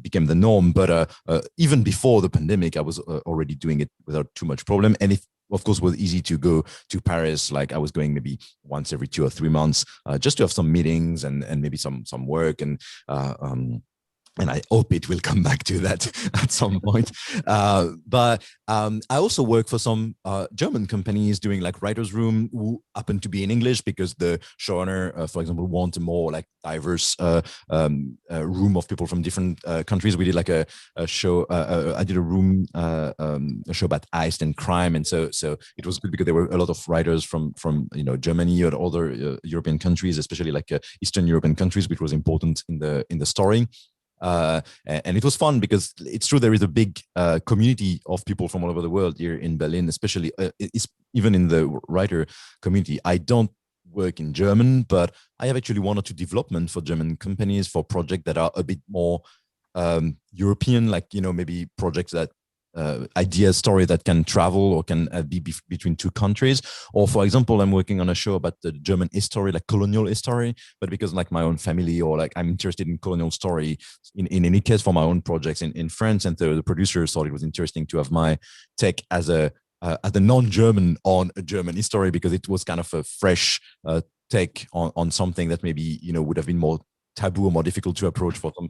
become the norm. But even before the pandemic, I was already doing it without too much problem. And it, of course, was easy to go to Paris. Like I was going maybe once every 2 or 3 months, just to have some meetings and maybe some work and I hope it will come back to that at some point. But I also work for some German companies doing like writers' room who happen to be in English because the showrunner, for example, wants a more like diverse room of people from different countries. We did like a show. I did a show about heist and crime, and so it was good because there were a lot of writers from Germany or other European countries, especially like Eastern European countries, which was important in the story. And it was fun because it's true there is a big community of people from all over the world here in Berlin, especially even in the writer community. I don't work in German, but I have actually 1 or 2 development for German companies for projects that are a bit more European, like maybe projects that idea story that can travel or can be between 2 countries. Or for example, I'm working on a show about the German history, like colonial history, but because like my own family or like I'm interested in colonial story in any case for my own projects in France, and the producers thought it was interesting to have my take as a non-German on a German history, because it was kind of a fresh take on something that maybe would have been more taboo or more difficult to approach for some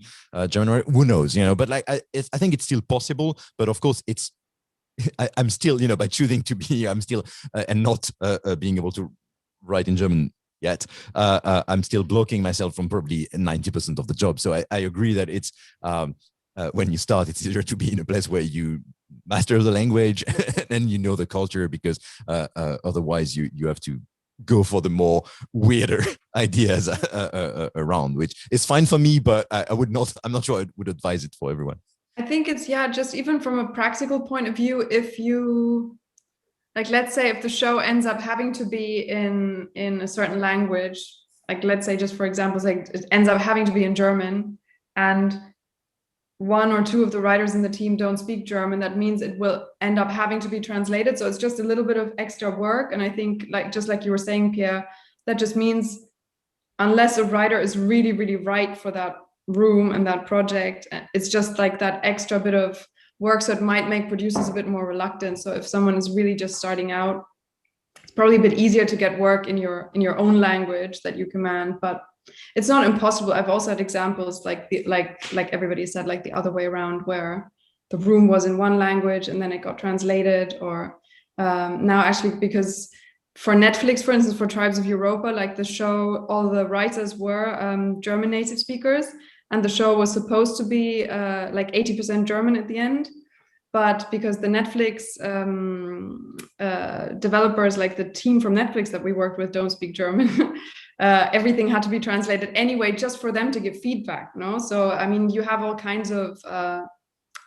German. Who knows, but like I think it's still possible. But of course, I'm still, by choosing to be, I'm still and not being able to write in German yet. I'm still blocking myself from probably 90% of the job. So I agree that it's when you start, it's easier to be in a place where you master the language and the culture, because otherwise you have to go for the more weirder ideas around, which is fine for me, but I'm not sure I would advise it for everyone. I think it's, just even from a practical point of view, if you, like, let's say if the show ends up having to be in a certain language, like let's say just for example, like it ends up having to be in German, and 1 or 2 of the writers in the team don't speak German, that means it will end up having to be translated. So it's just a little bit of extra work. And I think, just like you were saying, Pierre, that just means unless a writer is really, really right for that room and that project, it's just like that extra bit of work. So it might make producers a bit more reluctant. So if someone is really just starting out, it's probably a bit easier to get work in your own language that you command, but it's not impossible. I've also had examples like everybody said, like the other way around, where the room was in one language and then it got translated. Or now actually, because for Netflix, for instance, for Tribes of Europa, like the show, all the writers were German native speakers, and the show was supposed to be like 80% German at the end. But because the Netflix developers, like the team from Netflix that we worked with, don't speak German, everything had to be translated anyway, just for them to give feedback. No, so I mean, you have all kinds of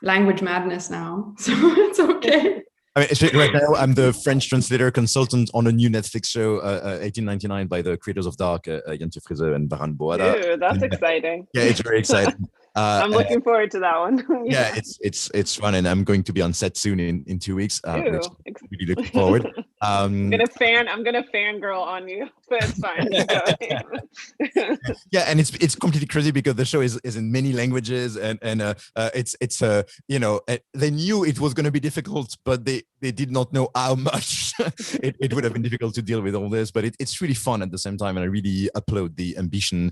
language madness now, so it's okay. I mean, right now I'm the French translator consultant on a new Netflix show, 1899, by the creators of Dark, Jantje Friese and Baran Boada. Ooh, that's exciting. Yeah, it's very exciting. I'm looking forward to that one. Yeah, it's fun, and I'm going to be on set soon in 2 weeks. Which I'm really looking forward. I'm gonna fangirl on you, but it's fine. Yeah, and it's completely crazy because the show is in many languages, and it's they knew it was going to be difficult, but they did not know how much it would have been difficult to deal with all this. But it's really fun at the same time, and I really applaud the ambition.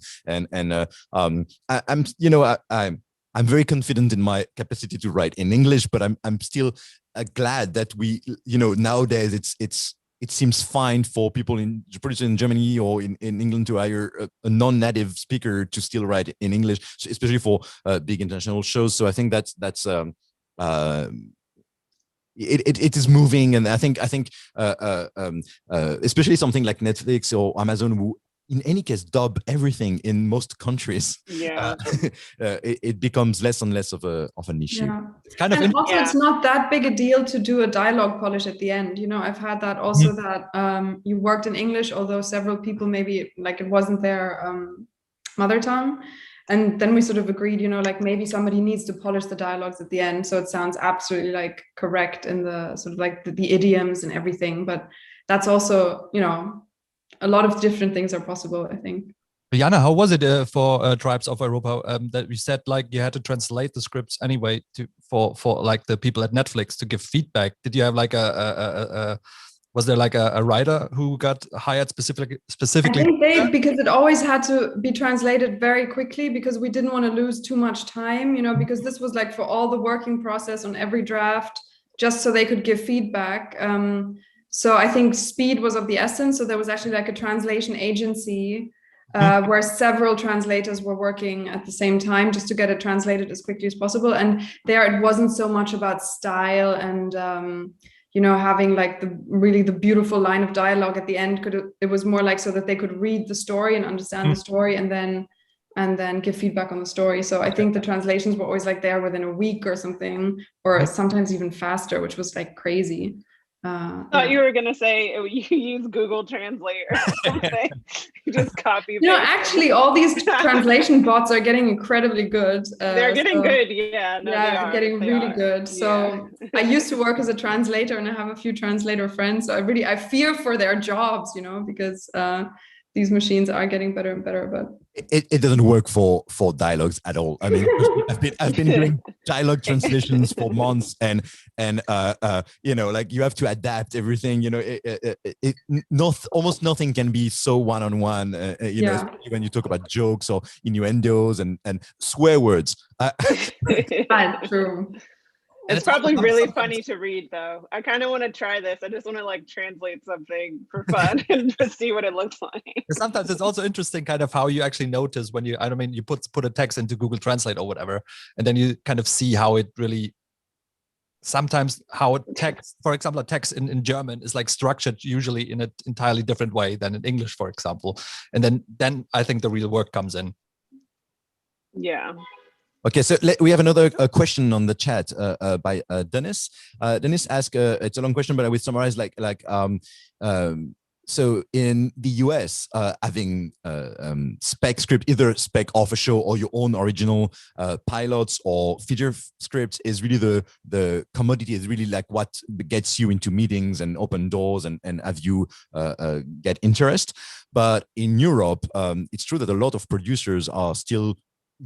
I'm very confident in my capacity to write in English, but I'm still glad that we nowadays it seems fine for people producers in Germany or in England to hire a non-native speaker to still write in English, especially for big international shows. So I think that's it is moving, and I think especially something like Netflix or Amazon, who in any case dub everything in most countries, Yeah. it becomes less and less of an issue. Yeah. It's kind of And also, Yeah. it's not that big a deal to do a dialogue polish at the end. You know, I've had that also, that you worked in English, although several people maybe like it wasn't their mother tongue. And then we sort of agreed, you know, like maybe somebody needs to polish the dialogues at the end, so it sounds absolutely like correct in the sort of like the idioms and everything. But that's also, you know, a lot of different things are possible, I think. Jana, how was it for Tribes of Europa that you said like you had to translate the scripts anyway for like the people at Netflix to give feedback? Did you have like was there like a writer who got hired specifically? I think because it always had to be translated very quickly, because we didn't want to lose too much time, you know, because this was like for all the working process on every draft, just so they could give feedback. So I think speed was of the essence. So there was actually like a translation agency where several translators were working at the same time just to get it translated as quickly as possible. And there it wasn't so much about style and you know, having like the beautiful line of dialogue at the end. It was more like so that they could read the story and understand the story and then give feedback on the story. So I think the translations were always like there within a week or something, or sometimes even faster, which was like crazy. Thought you were gonna say you use Google Translate or something. You just copy. You know, actually, all these translation bots are getting incredidly good. They're getting good, yeah. No, yeah, getting really good. So I used to work as a translator, and I have a few translator friends. So I fear for their jobs, you know, because these machines are getting better and better. But it doesn't work for dialogues at all. I mean, I've been doing dialogue translations for months, and you know, like you have to adapt everything. You know, almost nothing can be so one-on-one. You know, especially when you talk about jokes or innuendos and swear words. True. It's probably really funny to read, though. I kind of want to try this. I just want to like translate something for fun and just see what it looks like. Sometimes it's also interesting kind of how you actually notice when you, I don't mean, you put a text into Google Translate or whatever, and then you kind of see how it really, sometimes how text, for example, a text in German is like structured usually in an entirely different way than in English, for example. And then I think the real work comes in. Yeah. Okay, so we have another question on the chat by Dennis. Dennis asked, it's a long question, but I will summarize so in the US, having spec script, either spec off a show or your own original pilots or feature scripts is really the commodity, is really like what gets you into meetings and open doors and have you get interest. But in Europe, it's true that a lot of producers are still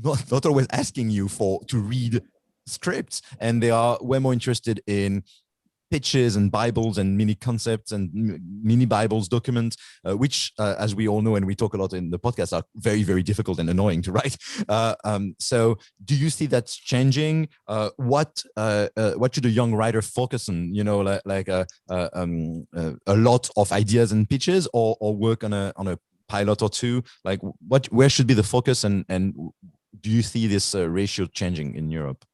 not always asking you to read scripts, and they are way more interested in pitches and Bibles and mini concepts and mini Bibles documents, which, as we all know, and we talk a lot in the podcast, are very, very difficult and annoying to write. So do you see that's changing? What should a young writer focus on? You know, like a lot of ideas and pitches, or work on a pilot or two? Like where should be the focus, and do you see this ratio changing in Europe?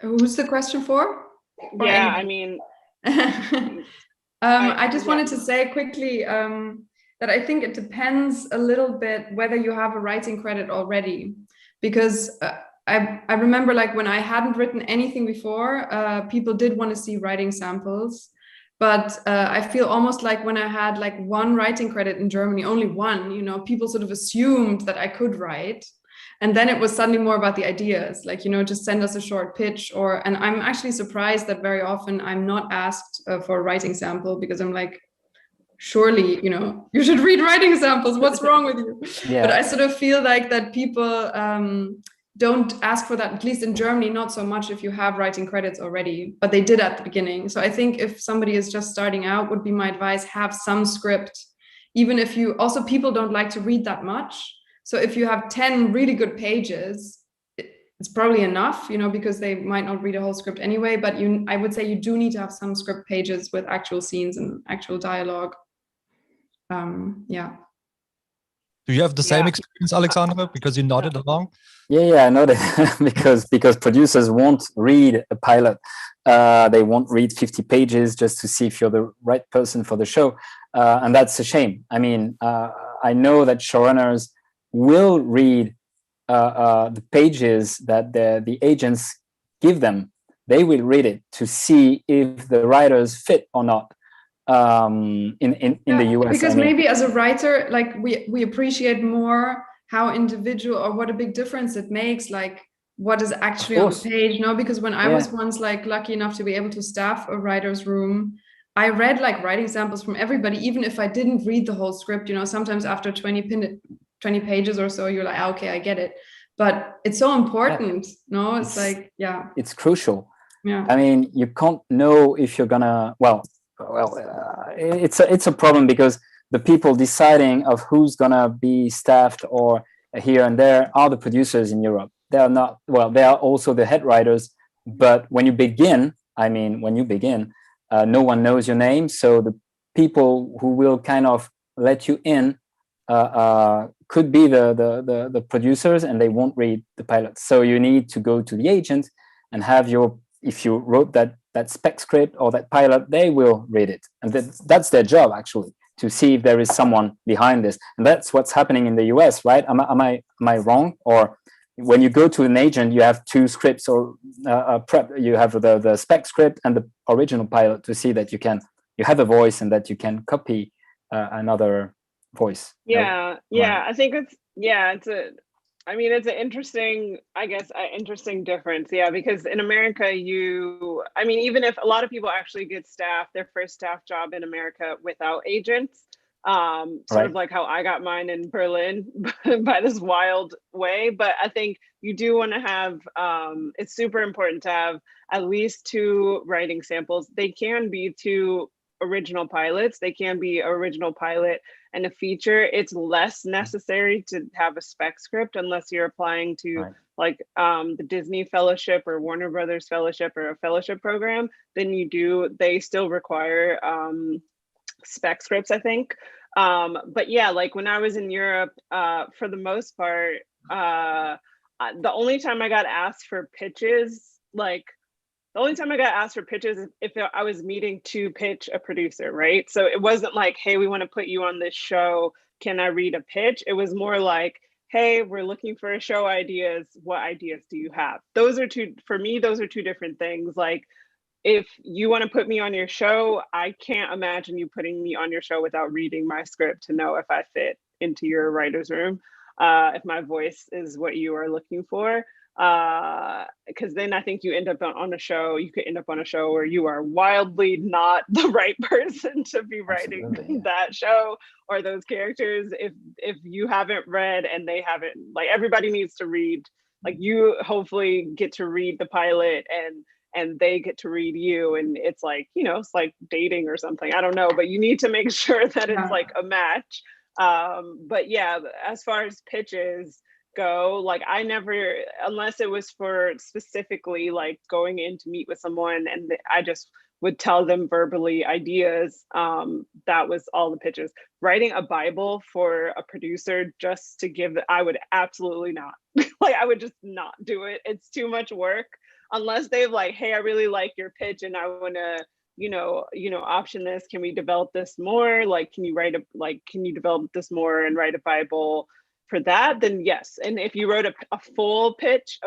Who's the question for? Yeah, I mean, I just wanted to say quickly that I think it depends a little bit whether you have a writing credit already, because I remember like when I hadn't written anything before, people did want to see writing samples. But I feel almost like when I had like one writing credit in Germany, only one, you know, people sort of assumed that I could write. And then it was suddenly more about the ideas, like, you know, just send us a short pitch, and I'm actually surprised that very often I'm not asked for a writing sample, because I'm like, surely, you know, you should read writing samples. What's wrong with you? Yeah. But I sort of feel like that people don't ask for that, at least in Germany, not so much if you have writing credits already, but they did at the beginning. So I think if somebody is just starting out, would be my advice, have some script, even if you, also people don't like to read that much. So if you have 10 really good pages, it's probably enough, you know, because they might not read a whole script anyway, but I would say you do need to have some script pages with actual scenes and actual dialogue. Yeah. Do you have the same experience, Alexandre, because you nodded along? Yeah, I nodded because producers won't read a pilot. They won't read 50 pages just to see if you're the right person for the show. And that's a shame. I mean, I know that showrunners will read the pages that the agents give them. They will read it to see if the writers fit or not. In the US, because maybe as a writer, like we appreciate more how individual or what a big difference it makes, like what is actually on the page. No, because when I was once like lucky enough to be able to staff a writer's room, I read like writing samples from everybody, even if I didn't read the whole script. Sometimes after 20 pages or so, you're like, okay, I get it. But it's so important. No, it's like, it's crucial. Yeah, I mean, you can't know if you're gonna. It's a problem, because the people deciding of who's gonna be staffed or here and there are the producers in Europe. They are not. Well, they are also the head writers. But when you begin, no one knows your name. So the people who will kind of let you in could be the producers, and they won't read the pilot. So you need to go to the agent and have if you wrote that spec script or that pilot, they will read it. And that's their job, actually, to see if there is someone behind this. And that's what's happening in the US, right? Am I wrong? Or when you go to an agent, you have two scripts or prep. You have the spec script and the original pilot to see that you have a voice and that you can copy another voice. I think it's an interesting difference. Yeah, because in America, even if a lot of people actually get their first staff job in America without agents, sort of like how I got mine in Berlin by this wild way. But I think you do want to have, it's super important to have at least 2 writing samples. They can be 2 original pilots. They can be original pilot and a feature. It's less necessary to have a spec script unless you're applying to the Disney Fellowship or Warner Brothers Fellowship or a fellowship program. Then they still require spec scripts, I think. But yeah, like when I was in Europe, for the most part, the only time I got asked for pitches, is if I was meeting to pitch a producer, right? So it wasn't like, hey, we want to put you on this show. Can I read a pitch? It was more like, hey, we're looking for show ideas. What ideas do you have? Those are two different things. Like, if you want to put me on your show, I can't imagine you putting me on your show without reading my script to know if I fit into your writer's room, if my voice is what you are looking for. Because then I think you end up on a show. You could end up on a show where you are wildly not the right person to be writing that show or those characters. If you haven't read and they haven't, like, everybody needs to read. Like, you hopefully get to read the pilot and they get to read you, and it's like, it's like dating or something. I don't know, but you need to make sure that it's like a match. But yeah, as far as pitches go, like, I never, unless it was for specifically like going in to meet with someone and I just would tell them verbally ideas, that was all the pitches. Writing a Bible for a producer just to give, I would absolutely not. Like, I would just not do it. It's too much work. Unless they've like, hey, I really like your pitch and I want to, option this. Can we develop this more? Like, can you develop this more and write a Bible for that? Then yes. And if you wrote a full pitch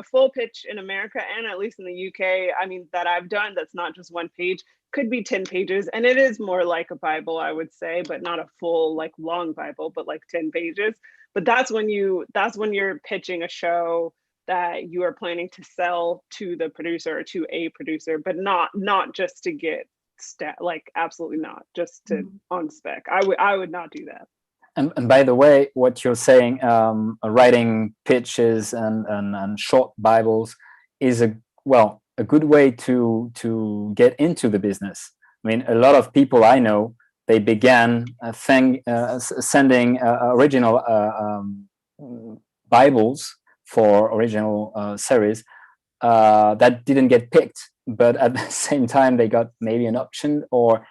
in America and at least in the UK, that I've done, that's not just one page, could be 10 pages. And it is more like a Bible, I would say, but not a full, like, long Bible, but like 10 pages. But that's when you're pitching a show that you are planning to sell to the producer or to a producer, but not just to get absolutely not just to on spec. I would not do that. And by the way, what you're saying, writing pitches and short Bibles is a good way to get into the business. I mean, a lot of people I know, they began sending original Bibles for original series that didn't get picked, but at the same time they got maybe an option or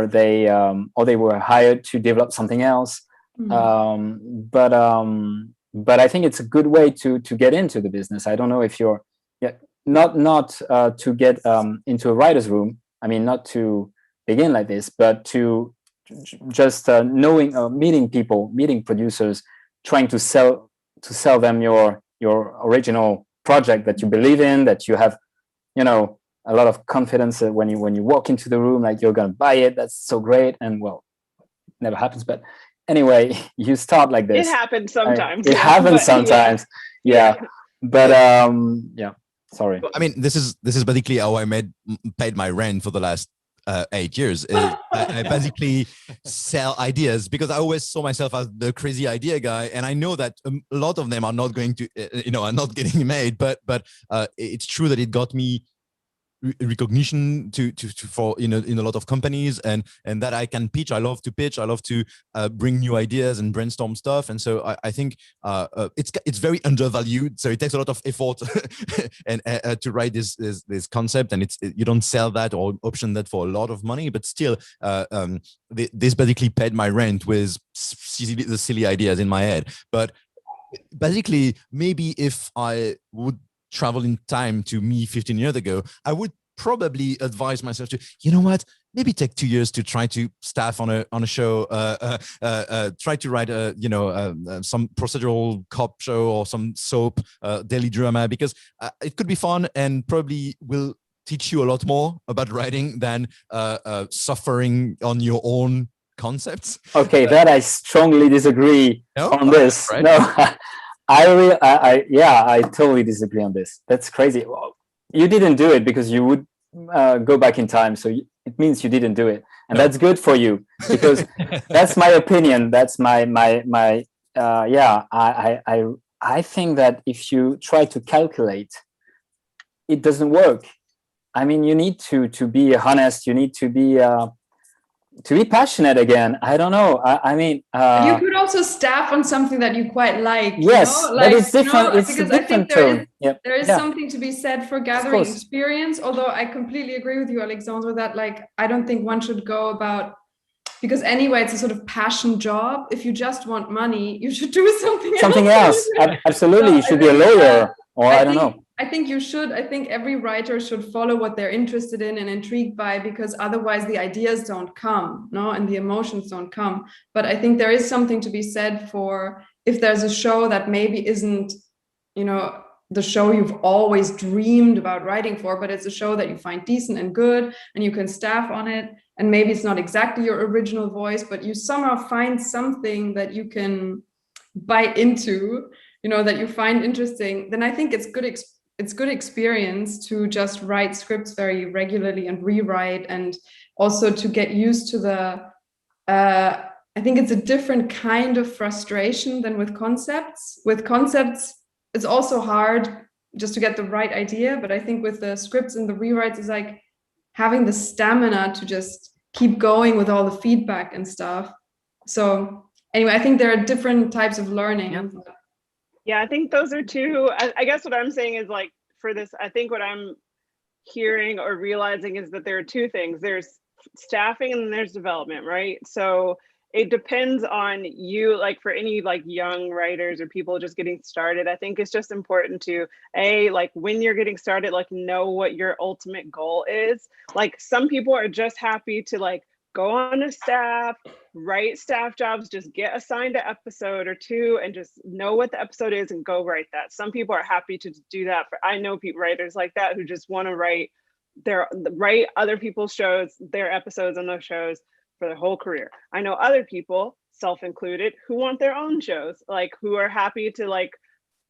they were hired to develop something else. But I think it's a good way to get into the business. I don't know if you're not to get into a writer's room. I mean, not to begin like this, but to just knowing, meeting producers, trying to sell them your original project that you believe in, that you have, a lot of confidence when you walk into the room, like you're gonna buy it. That's so great. And well, never happens, but anyway, you start like this. It happens sometimes. It happens sometimes. Yeah. But sorry. I mean, this is basically how I paid my rent for the last 8 years. I basically sell ideas because I always saw myself as the crazy idea guy, and I know that a lot of them are not going to, are not getting made. But it's true that it got me recognition for in a lot of companies, and that I can pitch. I love to pitch. I love to bring new ideas and brainstorm stuff. And so I think it's very undervalued. So it takes a lot of effort and to write this concept, and you don't sell that or option that for a lot of money. But still, this basically paid my rent with the silly ideas in my head. But basically, maybe if I would travel in time to me 15 years ago, I would probably advise myself to, maybe take 2 years to try to staff on a show, try to write some procedural cop show or some soap, daily drama, because it could be fun and probably will teach you a lot more about writing than suffering on your own concepts. Okay, that I strongly disagree on this. Right? No. I totally disagree on this. That's crazy. Well, you didn't do it because you would go back in time. So it means you didn't do it. And that's good for you, because that's my opinion. That's my I think that if you try to calculate, it doesn't work. I mean, you need to be honest. You need to be passionate again. I don't know. I mean, you could also staff on something that you quite like. Yes, that is different. It's a different tone. There is something to be said for gathering experience. Although I completely agree with you, Alexandre, that I don't think one should go about, because anyway, it's a sort of passion job. If you just want money, you should do something else. Absolutely, you should be a lawyer, or I don't know. I think you should. I think every writer should follow what they're interested in and intrigued by, because otherwise the ideas don't come, and the emotions don't come. But I think there is something to be said for if there's a show that maybe isn't, the show you've always dreamed about writing for, but it's a show that you find decent and good, and you can staff on it. And maybe it's not exactly your original voice, but you somehow find something that you can bite into, that you find interesting. Then I think it's good experience to just write scripts very regularly and rewrite, and also to get used to I think it's a different kind of frustration than with concepts. With concepts, it's also hard just to get the right idea. But I think with the scripts and the rewrites, it's like having the stamina to just keep going with all the feedback and stuff. So anyway, I think there are different types of learning. Yeah, I think those are two. I guess what I'm saying is, for this, I think what I'm hearing or realizing is that there are two things. There's staffing and then there's development, right? So it depends on you, for any young writers or people just getting started. I think it's just important to, when you're getting started, know what your ultimate goal is. Some people are just happy to go on a staff, write staff jobs, just get assigned an episode or two and just know what the episode is and go write that. Some people are happy to do that. I know writers like that who just want to write other people's shows, their episodes on those shows for their whole career. I know other people, self-included, who want their own shows, who are happy to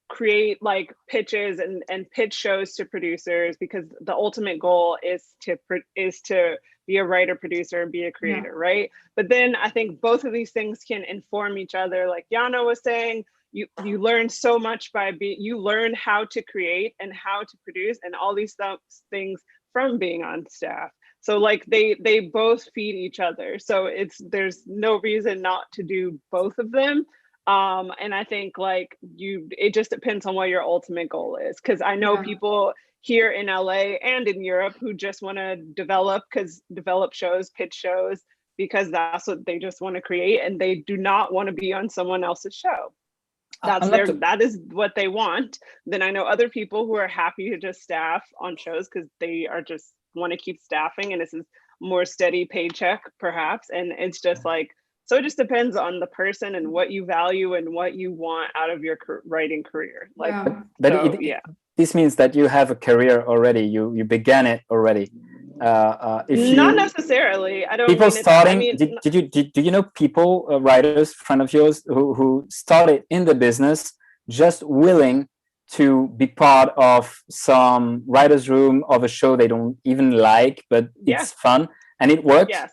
create pitches and pitch shows to producers, because the ultimate goal is to be a writer, producer, and be a creator, right? But then I think both of these things can inform each other. Like Jana was saying, you learn so much you learn how to create and how to produce and all these things from being on staff. So they both feed each other. So there's no reason not to do both of them. And I think it just depends on what your ultimate goal is. Because I know people here in LA and in Europe who just want to develop shows, pitch shows, because that's what they just want to create, and they do not want to be on someone else's show. That is what they want. Then I know other people who are happy to just staff on shows because they are just want to keep staffing, and this is more steady paycheck perhaps. And it's just like, so it just depends on the person and what you value and what you want out of your writing career. Like, but so, yeah. This means that you have a career already. You began it already. If not necessarily, I don't. People starting. Do you know people, writers, friend of yours, who started in the business just willing to be part of some writer's room of a show they don't even like, but it's fun and it worked? Yes.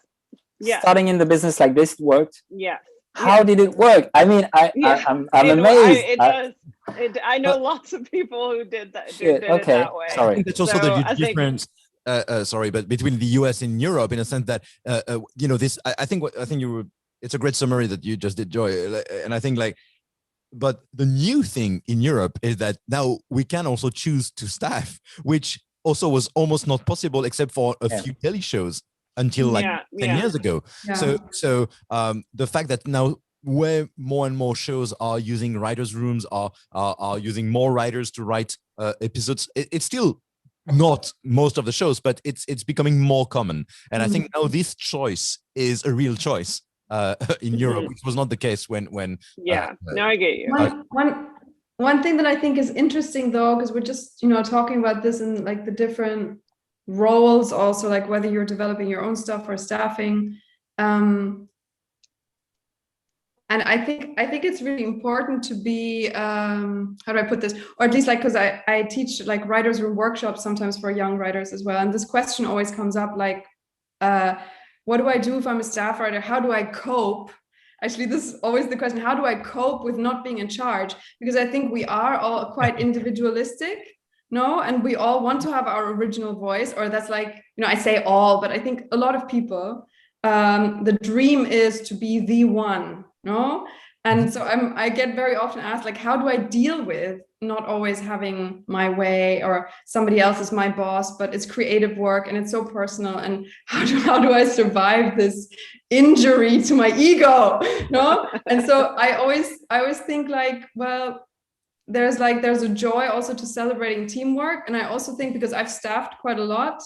Yeah. Starting in the business like this worked. Yeah. How did it work? I mean, I'm amazed. It does. I know lots of people who did that. Did it that way. Sorry. I think that's also the difference. Sorry, but between the US and Europe, in a sense that this. I think it's a great summary that you just did, Joy. And I think but the new thing in Europe is that now we can also choose to staff, which also was almost not possible except for a few daily shows until 10 years ago. Yeah. So the fact that now where more and more shows are using writers' rooms, are using more writers to write episodes, it's still not most of the shows, but it's becoming more common. And I think now this choice is a real choice in Europe, which was not the case when no, I get you. One thing that I think is interesting though, because we're just talking about this in like the different roles also, like whether you're developing your own stuff or staffing, and I think it's really important to be how do I put this, or at least like, because I teach like writers room workshops sometimes for young writers as well, and this question always comes up, like what do I do if I'm a staff writer? How do I cope? Actually, this is always the question, how do I cope with not being in charge? Because I think we are all quite individualistic, and we all want to have our original voice, or that's like, I say all, but I think a lot of people, the dream is to be the one, and so I get very often asked, like, how do I deal with not always having my way, or somebody else is my boss, but it's creative work and it's so personal, and how do I survive this injury to my ego? And so I always think like, well, there's a joy also to celebrating teamwork. And I also think, because I've staffed quite a lot,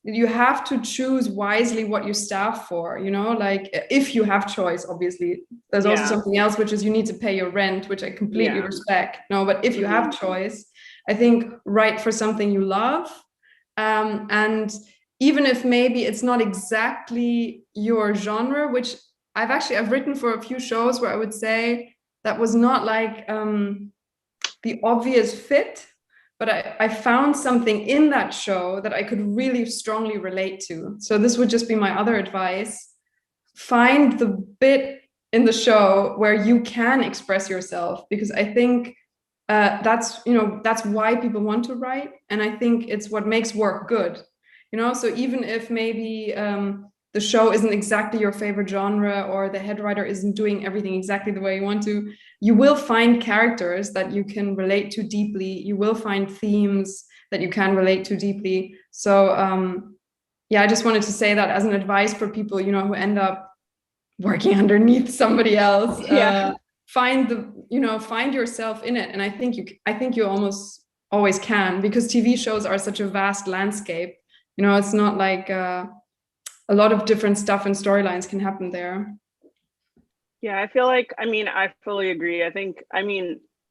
you have to choose wisely what you staff for, like if you have choice, obviously. There's also something else, which is you need to pay your rent, which I completely respect. But if you have choice, I think write for something you love. And even if maybe it's not exactly your genre, which I've written for a few shows where I would say that was not like the obvious fit, but I found something in that show that I could really strongly relate to. So this would just be my other advice. Find the bit in the show where you can express yourself, because I think that's why people want to write. And I think it's what makes work good. So even if maybe the show isn't exactly your favorite genre, or the head writer isn't doing everything exactly the way you want to, you will find characters that you can relate to deeply. You will find themes that you can relate to deeply. So I just wanted to say that as an advice for people, who end up working underneath somebody else. Find yourself in it. And I think you almost always can, because TV shows are such a vast landscape. It's not like a lot of different stuff and storylines can happen there. Yeah, I feel like, I fully agree. I think,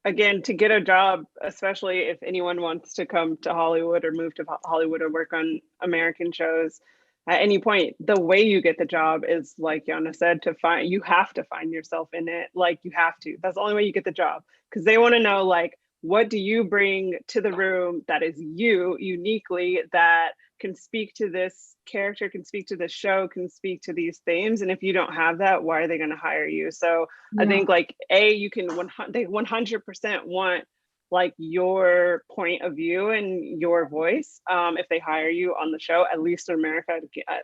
again, to get a job, especially if anyone wants to come to Hollywood or move to Hollywood or work on American shows at any point, the way you get the job is, like Jana said, you have to find yourself in it. Like, you have to. That's the only way you get the job, because they want to know, like, what do you bring to the room that is you uniquely, that can speak to this character, can speak to this show, can speak to these themes. And if you don't have that, why are they going to hire you? So I think, like, you can they 100% want like your point of view and your voice if they hire you on the show, at least in America.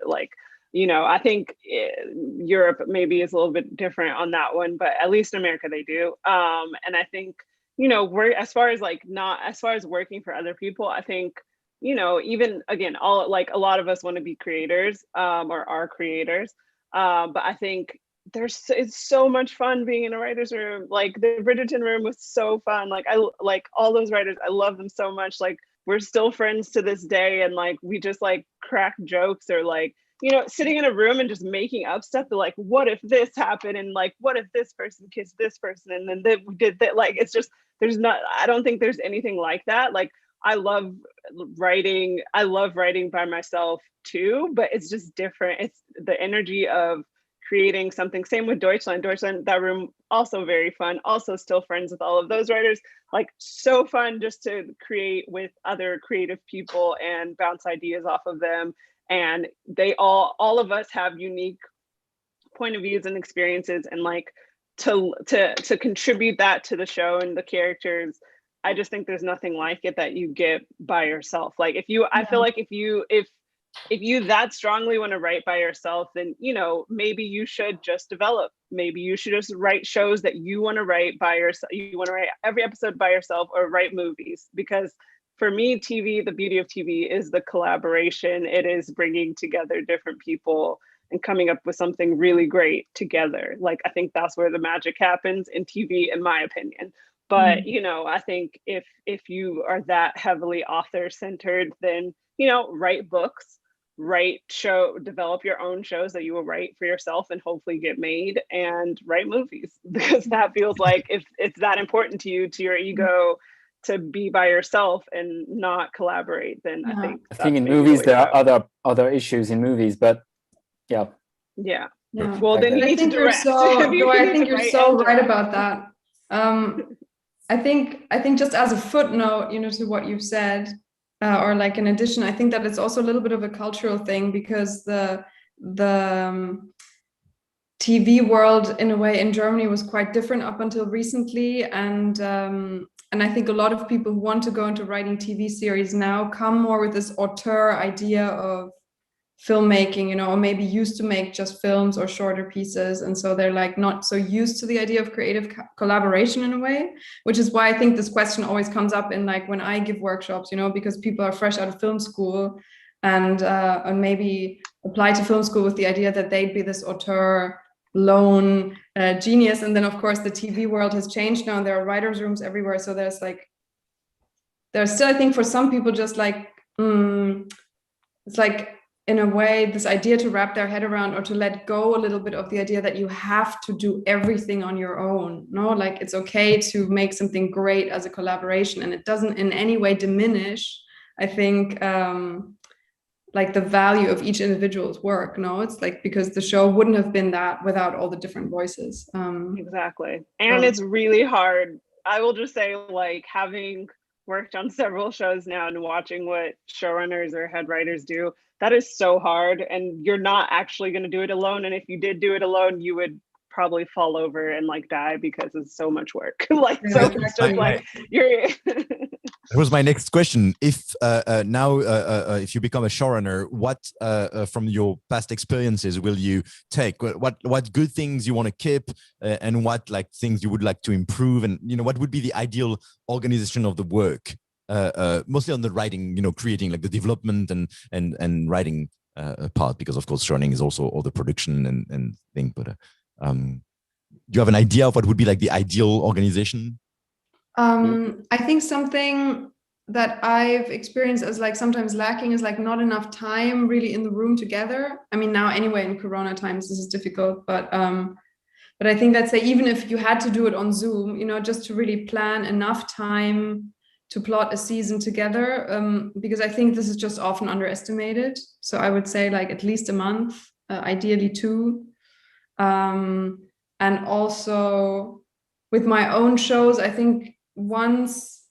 Like, I think Europe maybe is a little bit different on that one, but at least in America they do. And I think, as far as working for other people, I think, even again, a lot of us want to be creators or are creators. But I think it's so much fun being in a writer's room. Like, the Bridgerton room was so fun. Like, I like all those writers. I love them so much. Like, we're still friends to this day. And like, we just like crack jokes, or like, sitting in a room and just making up stuff. They're like, what if this happened? And like, what if this person kissed this person? And then we did that. Like, it's just, I don't think there's anything like that. Like, I love writing by myself too, but it's just different. It's the energy of creating something. Same with Deutschland, that room, also very fun. Also still friends with all of those writers. Like, so fun just to create with other creative people and bounce ideas off of them. And they all of us have unique point of views and experiences, and like to contribute that to the show and the characters. I just think there's nothing like it that you get by yourself. Like I feel like if you that strongly want to write by yourself, then maybe you should just develop. Maybe you should just write shows that you want to write by yourself. You want to write every episode by yourself, or write movies, because for me, TV, the beauty of TV is the collaboration. It is bringing together different people and coming up with something really great together. Like, I think that's where the magic happens in TV, in my opinion. But, I think if you are that heavily author centered, then, write books, develop your own shows that you will write for yourself and hopefully get made, and write movies, because that feels like if it's that important to you, to your ego, to be by yourself and not collaborate, then I think in movies there are other issues in movies, but yeah. Well, then you need to direct. I think you're so right about that. I think just as a footnote, to what you've said, or like in addition, I think that it's also a little bit of a cultural thing, because the TV world in a way in Germany was quite different up until recently, and I think a lot of people who want to go into writing TV series now come more with this auteur idea of filmmaking, or maybe used to make just films or shorter pieces. And so they're like not so used to the idea of creative collaboration in a way, which is why I think this question always comes up in like when I give workshops, because people are fresh out of film school and maybe apply to film school with the idea that they'd be this auteur lone genius. And then of course the TV world has changed now, and there are writers' rooms everywhere. So there's still, I think for some people, just like it's like in a way this idea to wrap their head around, or to let go a little bit of the idea that you have to do everything on your own. Like, it's okay to make something great as a collaboration, and it doesn't in any way diminish, I think, like the value of each individual's work. It's like, because the show wouldn't have been that without all the different voices. Exactly. And it's really hard. I will just say, like, having worked on several shows now and watching what showrunners or head writers do, that is so hard, and you're not actually going to do it alone. And if you did do it alone, you would probably fall over and like die, because it's so much work. Like, so it's just like you're That was my next question. If now, if you become a showrunner, what from your past experiences will you take? What good things you want to keep, and what like things you would like to improve, and what would be the ideal organization of the work? Mostly on the writing, creating like the development and writing part, because of course showrunning is also all the production and thing. But do you have an idea of what would be like the ideal organization? I think something that I've experienced as like sometimes lacking is like not enough time really in the room together. I mean, now anyway, in Corona times, this is difficult, but I think that, say, even if you had to do it on Zoom, just to really plan enough time to plot a season together, because I think this is just often underestimated. So I would say like at least a month, ideally 2. And also with my own shows, I think once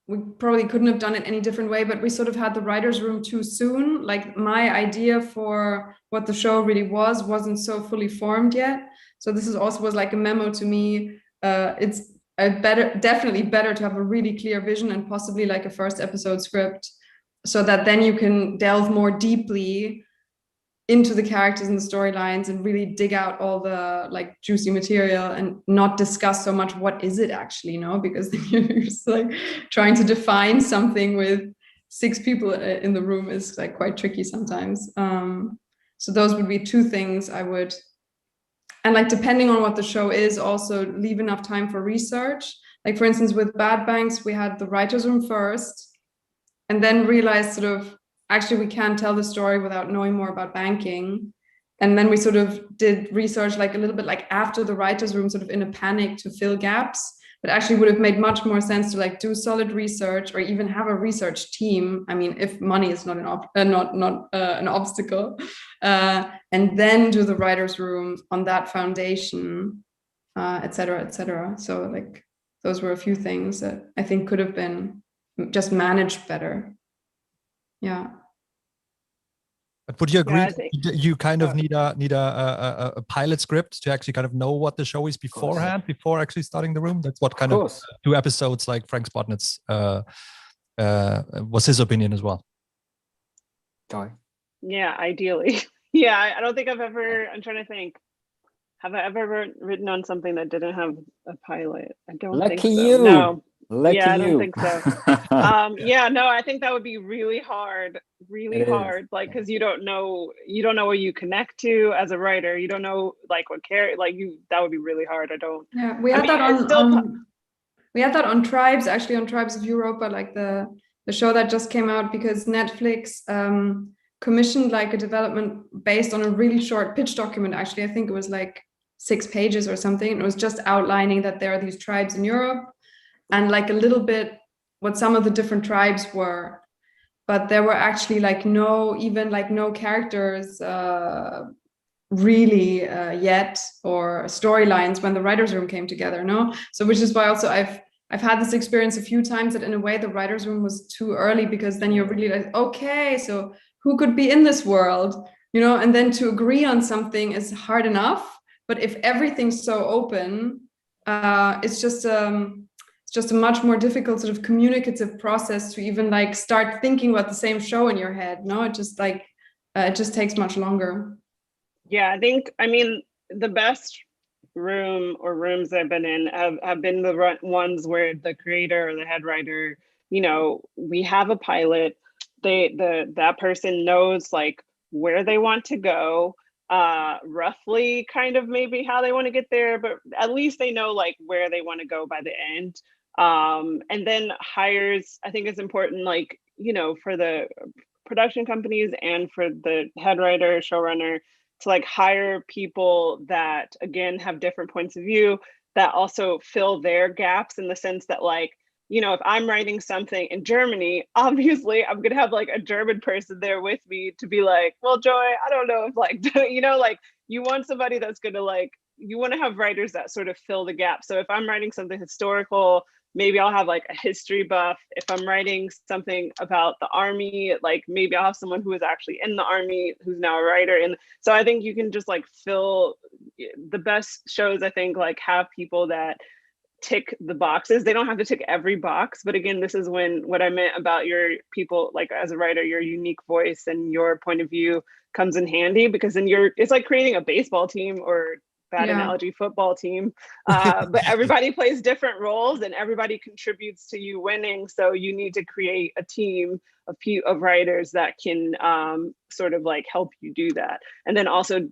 we probably couldn't have done it any different way, but we sort of had the writer's room too soon. Like, my idea for what the show really wasn't so fully formed yet. So this is also was like a memo to me. It's definitely better to have a really clear vision and possibly like a first episode script, so that then you can delve more deeply into the characters and the storylines and really dig out all the like juicy material, and not discuss so much what is it actually, because then you're just like trying to define something with 6 people in the room is like quite tricky sometimes. So those would be 2 things I would. And like, depending on what the show is, also leave enough time for research. Like, for instance, with Bad Banks, we had the writer's room first, and then realized sort of actually we can't tell the story without knowing more about banking. And then we sort of did research like a little bit like after the writer's room, sort of in a panic to fill gaps. But actually would have made much more sense to like do solid research or even have a research team. I mean, if money is not an obstacle, and then do the writer's room on that foundation, et cetera, et cetera. So like those were a few things that I think could have been just managed better. Yeah. But would you agree Yeah, I that think- you kind of need a pilot script to actually kind of know what the show is beforehand, before actually starting the room? That's what kind of 2 episodes like Frank Spotnitz was his opinion as well. Joy. Yeah, ideally. Yeah, I don't think I've ever, I'm trying to think. Have I ever written on something that didn't have a pilot? I don't think so. You. No. Lucky yeah, I you. don't think so. Yeah, no, I think that would be really hard, like, because you don't know what you connect to as a writer. You don't know like what character, like that would be really hard. Yeah, we had we had that on Tribes, actually, on Tribes of Europa, like the show that just came out, because Netflix commissioned like a development based on a really short pitch document. Actually, I think it was like 6 pages or something. And it was just outlining that there are these tribes in Europe, and like a little bit what some of the different tribes were, but there were actually like no characters really yet, or storylines when the writers' room came together. No, so which is why also I've had this experience a few times that in a way the writers' room was too early, because then you're really like, okay, so who could be in this world, and then to agree on something is hard enough, but if everything's so open, it's just a much more difficult sort of communicative process to even like start thinking about the same show in your head. No, it just takes much longer. Yeah, I mean, the best room or rooms I've been in have been the ones where the creator or the head writer, we have a pilot, that person knows like where they want to go, roughly kind of maybe how they want to get there, but at least they know like where they want to go by the end. And then hires, I think it's important, like, for the production companies and for the head writer, showrunner, to like hire people that again have different points of view, that also fill their gaps, in the sense that like, if I'm writing something in Germany, obviously I'm gonna have like a German person there with me to be like, well, Joy, I don't know if like, like you want somebody that's gonna like, you want to have writers that sort of fill the gap. So if I'm writing something historical, maybe I'll have like a history buff. If I'm writing something about the army, like maybe I'll have someone who is actually in the army who's now a writer. And so I think you can just like fill the best shows, I think, like have people that tick the boxes. They don't have to tick every box, but again, this is what I meant about your people, like as a writer, your unique voice and your point of view comes in handy, because then it's like creating a baseball team, or bad analogy, football team, but everybody plays different roles and everybody contributes to you winning. So you need to create a team of writers that can sort of like help you do that. And then also,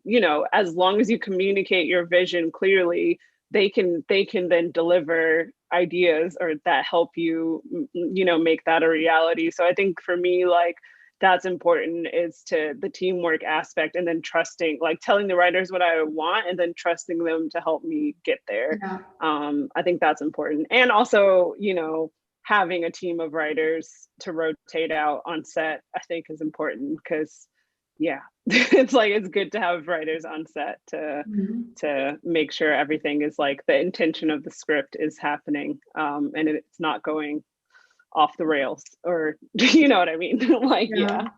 as long as you communicate your vision clearly, they can then deliver ideas or that help you, make that a reality. So I think for me, like, that's important, is to the teamwork aspect, and then trusting, like telling the writers what I want and then trusting them to help me get there. Yeah. I think that's important. And also, having a team of writers to rotate out on set, I think is important, because it's like, it's good to have writers on set to make sure everything is like the intention of the script is happening, and it's not going off the rails, or you know what I mean? Like, yeah.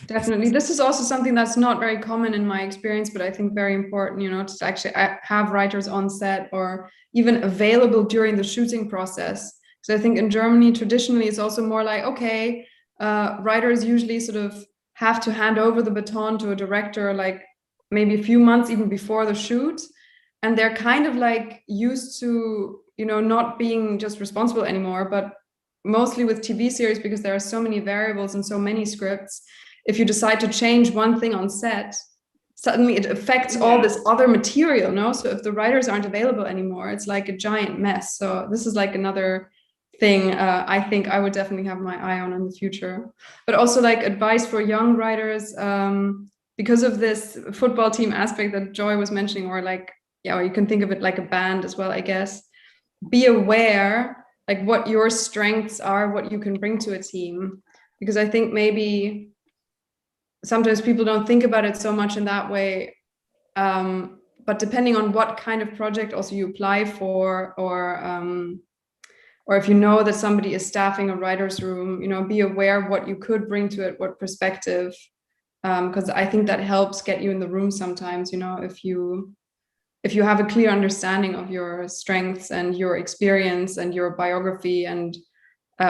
Definitely. This is also something that's not very common in my experience, but I think very important, to actually have writers on set or even available during the shooting process. So I think in Germany, traditionally, it's also more like, okay, writers usually sort of have to hand over the baton to a director, like maybe a few months even before the shoot. And they're kind of like used to, not being just responsible anymore, but mostly with TV series, because there are so many variables and so many scripts. If you decide to change one thing on set, suddenly it affects all this other material, no? So if the writers aren't available anymore, it's like a giant mess. So this is like another thing I think I would definitely have my eye on in the future. But also like advice for young writers, because of this football team aspect that Joy was mentioning, or like, or you can think of it like a band as well, I guess. Be aware like what your strengths are, what you can bring to a team, because I think maybe sometimes people don't think about it so much in that way. But depending on what kind of project also you apply for, or if you know that somebody is staffing a writer's room, be aware what you could bring to it, what perspective, because I think that helps get you in the room sometimes, if you have a clear understanding of your strengths and your experience and your biography and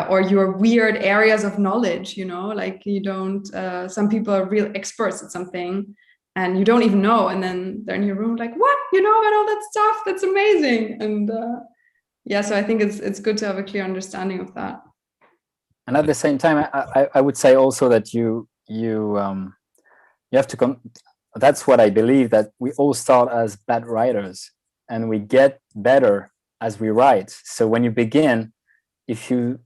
or your weird areas of knowledge, like you don't, some people are real experts at something and you don't even know, and then they're in your room like, what, about all that stuff, that's amazing. And so I think it's good to have a clear understanding of that. And at the same time, I would say also that you have to that's what I believe, that we all start as bad writers and we get better as we write. So when you begin, if you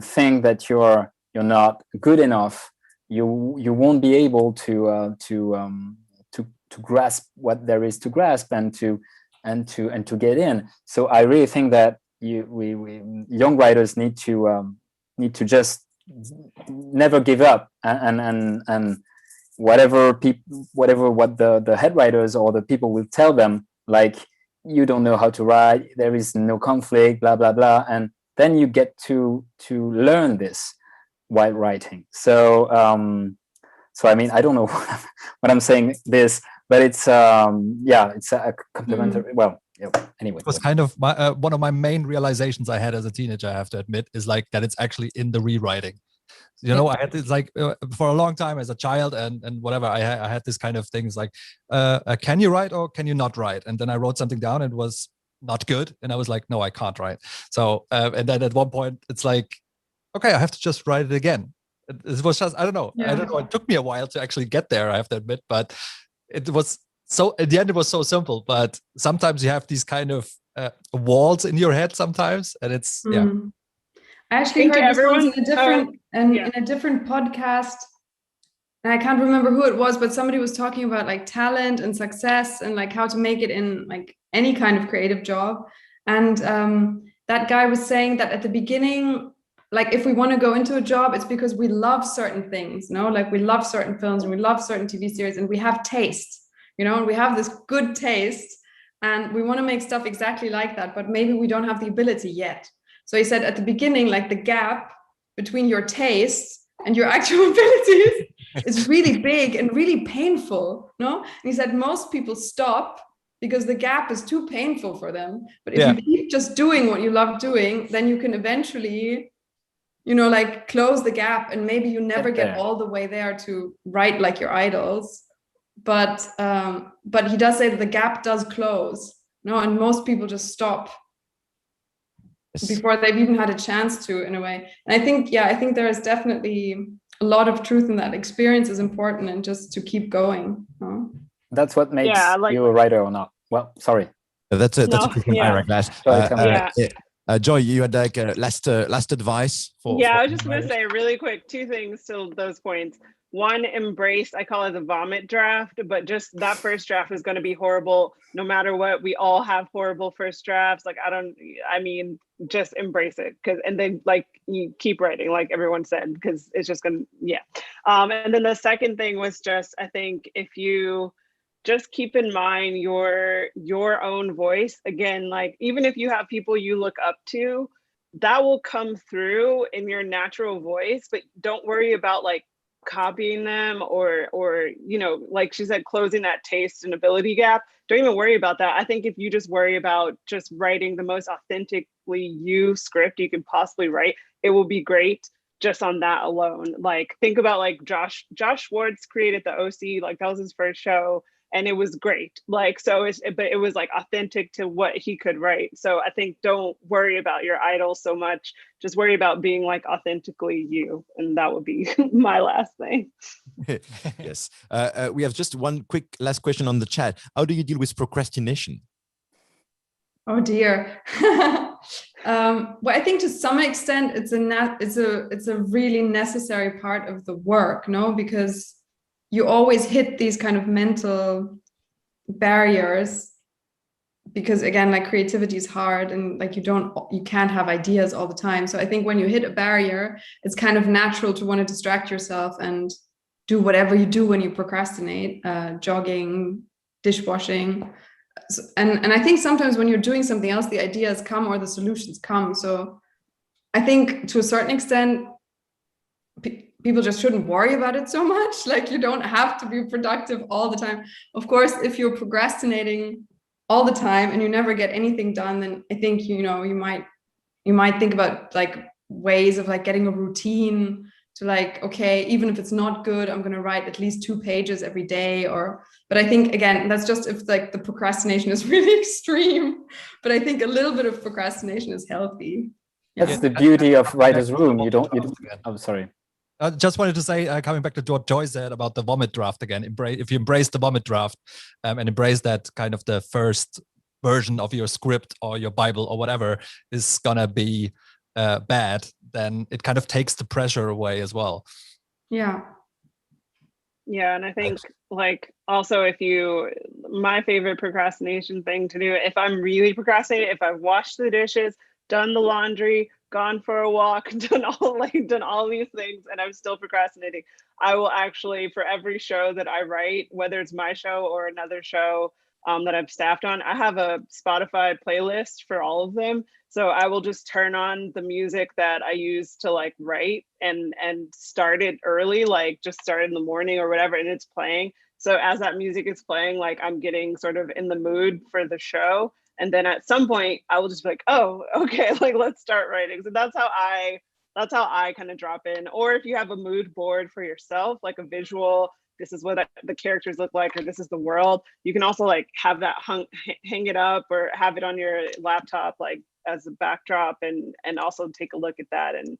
think that you're not good enough, you won't be able to grasp what there is to grasp and to get in. So I really think that we young writers need to just never give up, and whatever what the head writers or the people will tell them, like, you don't know how to write, there is no conflict, blah blah blah, and then you get to learn this while writing. So I mean, I don't know what I'm saying this, but it's it's a complementary. Well, anyway, it was kind of one of my main realizations I had as a teenager, I have to admit, is like that it's actually in the rewriting. I had this like for a long time as a child and whatever, I had this kind of things like, can you write or can you not write? And then I wrote something down and it was not good, and I was like, no, I can't write. So and then at one point it's like, okay, I have to just write it again. It was just, I don't know. It took me a while to actually get there, I have to admit, but it was so, at the end it was so simple. But sometimes you have these kind of walls in your head sometimes, and it's I actually heard this once in a different podcast, and I can't remember who it was, but somebody was talking about like talent and success and like how to make it in like any kind of creative job. And that guy was saying that at the beginning, like if we want to go into a job, it's because we love certain things, like we love certain films and we love certain TV series and we have taste, and we have this good taste and we want to make stuff exactly like that, but maybe we don't have the ability yet. So he said at the beginning, like the gap between your taste and your actual abilities is really big and really painful, no? And he said most people stop because the gap is too painful for them. But if you keep just doing what you love doing, then you can eventually, like close the gap, and maybe you never get all the way there to write like your idols. But he does say that the gap does close, and most people just stop before they've even had a chance to, in a way. And I think there is definitely a lot of truth in that. Experience is important, and just to keep going. That's what makes you a writer or not. Well, sorry. That's a question, Ira Glass. Joy, you had like last advice for. Yeah, I was just gonna say really quick, two things to those points. One, embrace, I call it the vomit draft, but just that first draft is going to be horrible no matter what. We all have horrible first drafts. Like, just embrace it. And then like you keep writing, like everyone said, because it's just going to, and then the second thing was just, I think if you just keep in mind your own voice, again, like even if you have people you look up to, that will come through in your natural voice, but don't worry about like copying them or like she said, closing that taste and ability gap. Don't even worry about that. I think if you just worry about just writing the most authentically you script you can possibly write, it will be great just on that alone. Like think about like Josh Schwartz created the OC, like that was his first show and it was great. Like, so but it was like authentic to what he could write. So I think don't worry about your idol so much. Just worry about being like authentically you. And that would be my last thing. Yes. We have just one quick last question on the chat. How do you deal with procrastination? Oh dear. Well, I think to some extent it's a really necessary part of the work, no? Because you always hit these kind of mental barriers, because again, like creativity is hard, and like you can't have ideas all the time. So I think when you hit a barrier, it's kind of natural to want to distract yourself and do whatever you do when you procrastinate, jogging, dishwashing. And I think sometimes when you're doing something else, the ideas come or the solutions come. So I think to a certain extent, people just shouldn't worry about it so much. Like, you don't have to be productive all the time. Of course, if you're procrastinating all the time and you never get anything done, then I think, you might think about like ways of like getting a routine to like, okay, even if it's not good, I'm going to write at least 2 pages every day. But I think, again, that's just if like the procrastination is really extreme. But I think a little bit of procrastination is healthy. That's the beauty of writer's room. I'm sorry. I just wanted to say, coming back to what Joy said about the vomit draft again, if you embrace the vomit draft and embrace that kind of the first version of your script or your Bible or whatever is going to be bad, then it kind of takes the pressure away as well. Yeah. Yeah, and I think like also my favorite procrastination thing to do, if I'm really procrastinating, if I've washed the dishes, done the laundry, gone for a walk, done all these things, and I'm still procrastinating, I will actually, for every show that I write, whether it's my show or another show that I've staffed on, I have a Spotify playlist for all of them. So I will just turn on the music that I use to like write and start it early, like just start in the morning or whatever, and it's playing. So as that music is playing, like I'm getting sort of in the mood for the show. And then at some point I will just be like, oh, okay, like let's start writing. So that's how I kind of drop in. Or if you have a mood board for yourself, like a visual, this is what the characters look like, or this is the world, you can also like have that hang it up or have it on your laptop, like as a backdrop, and also take a look at that and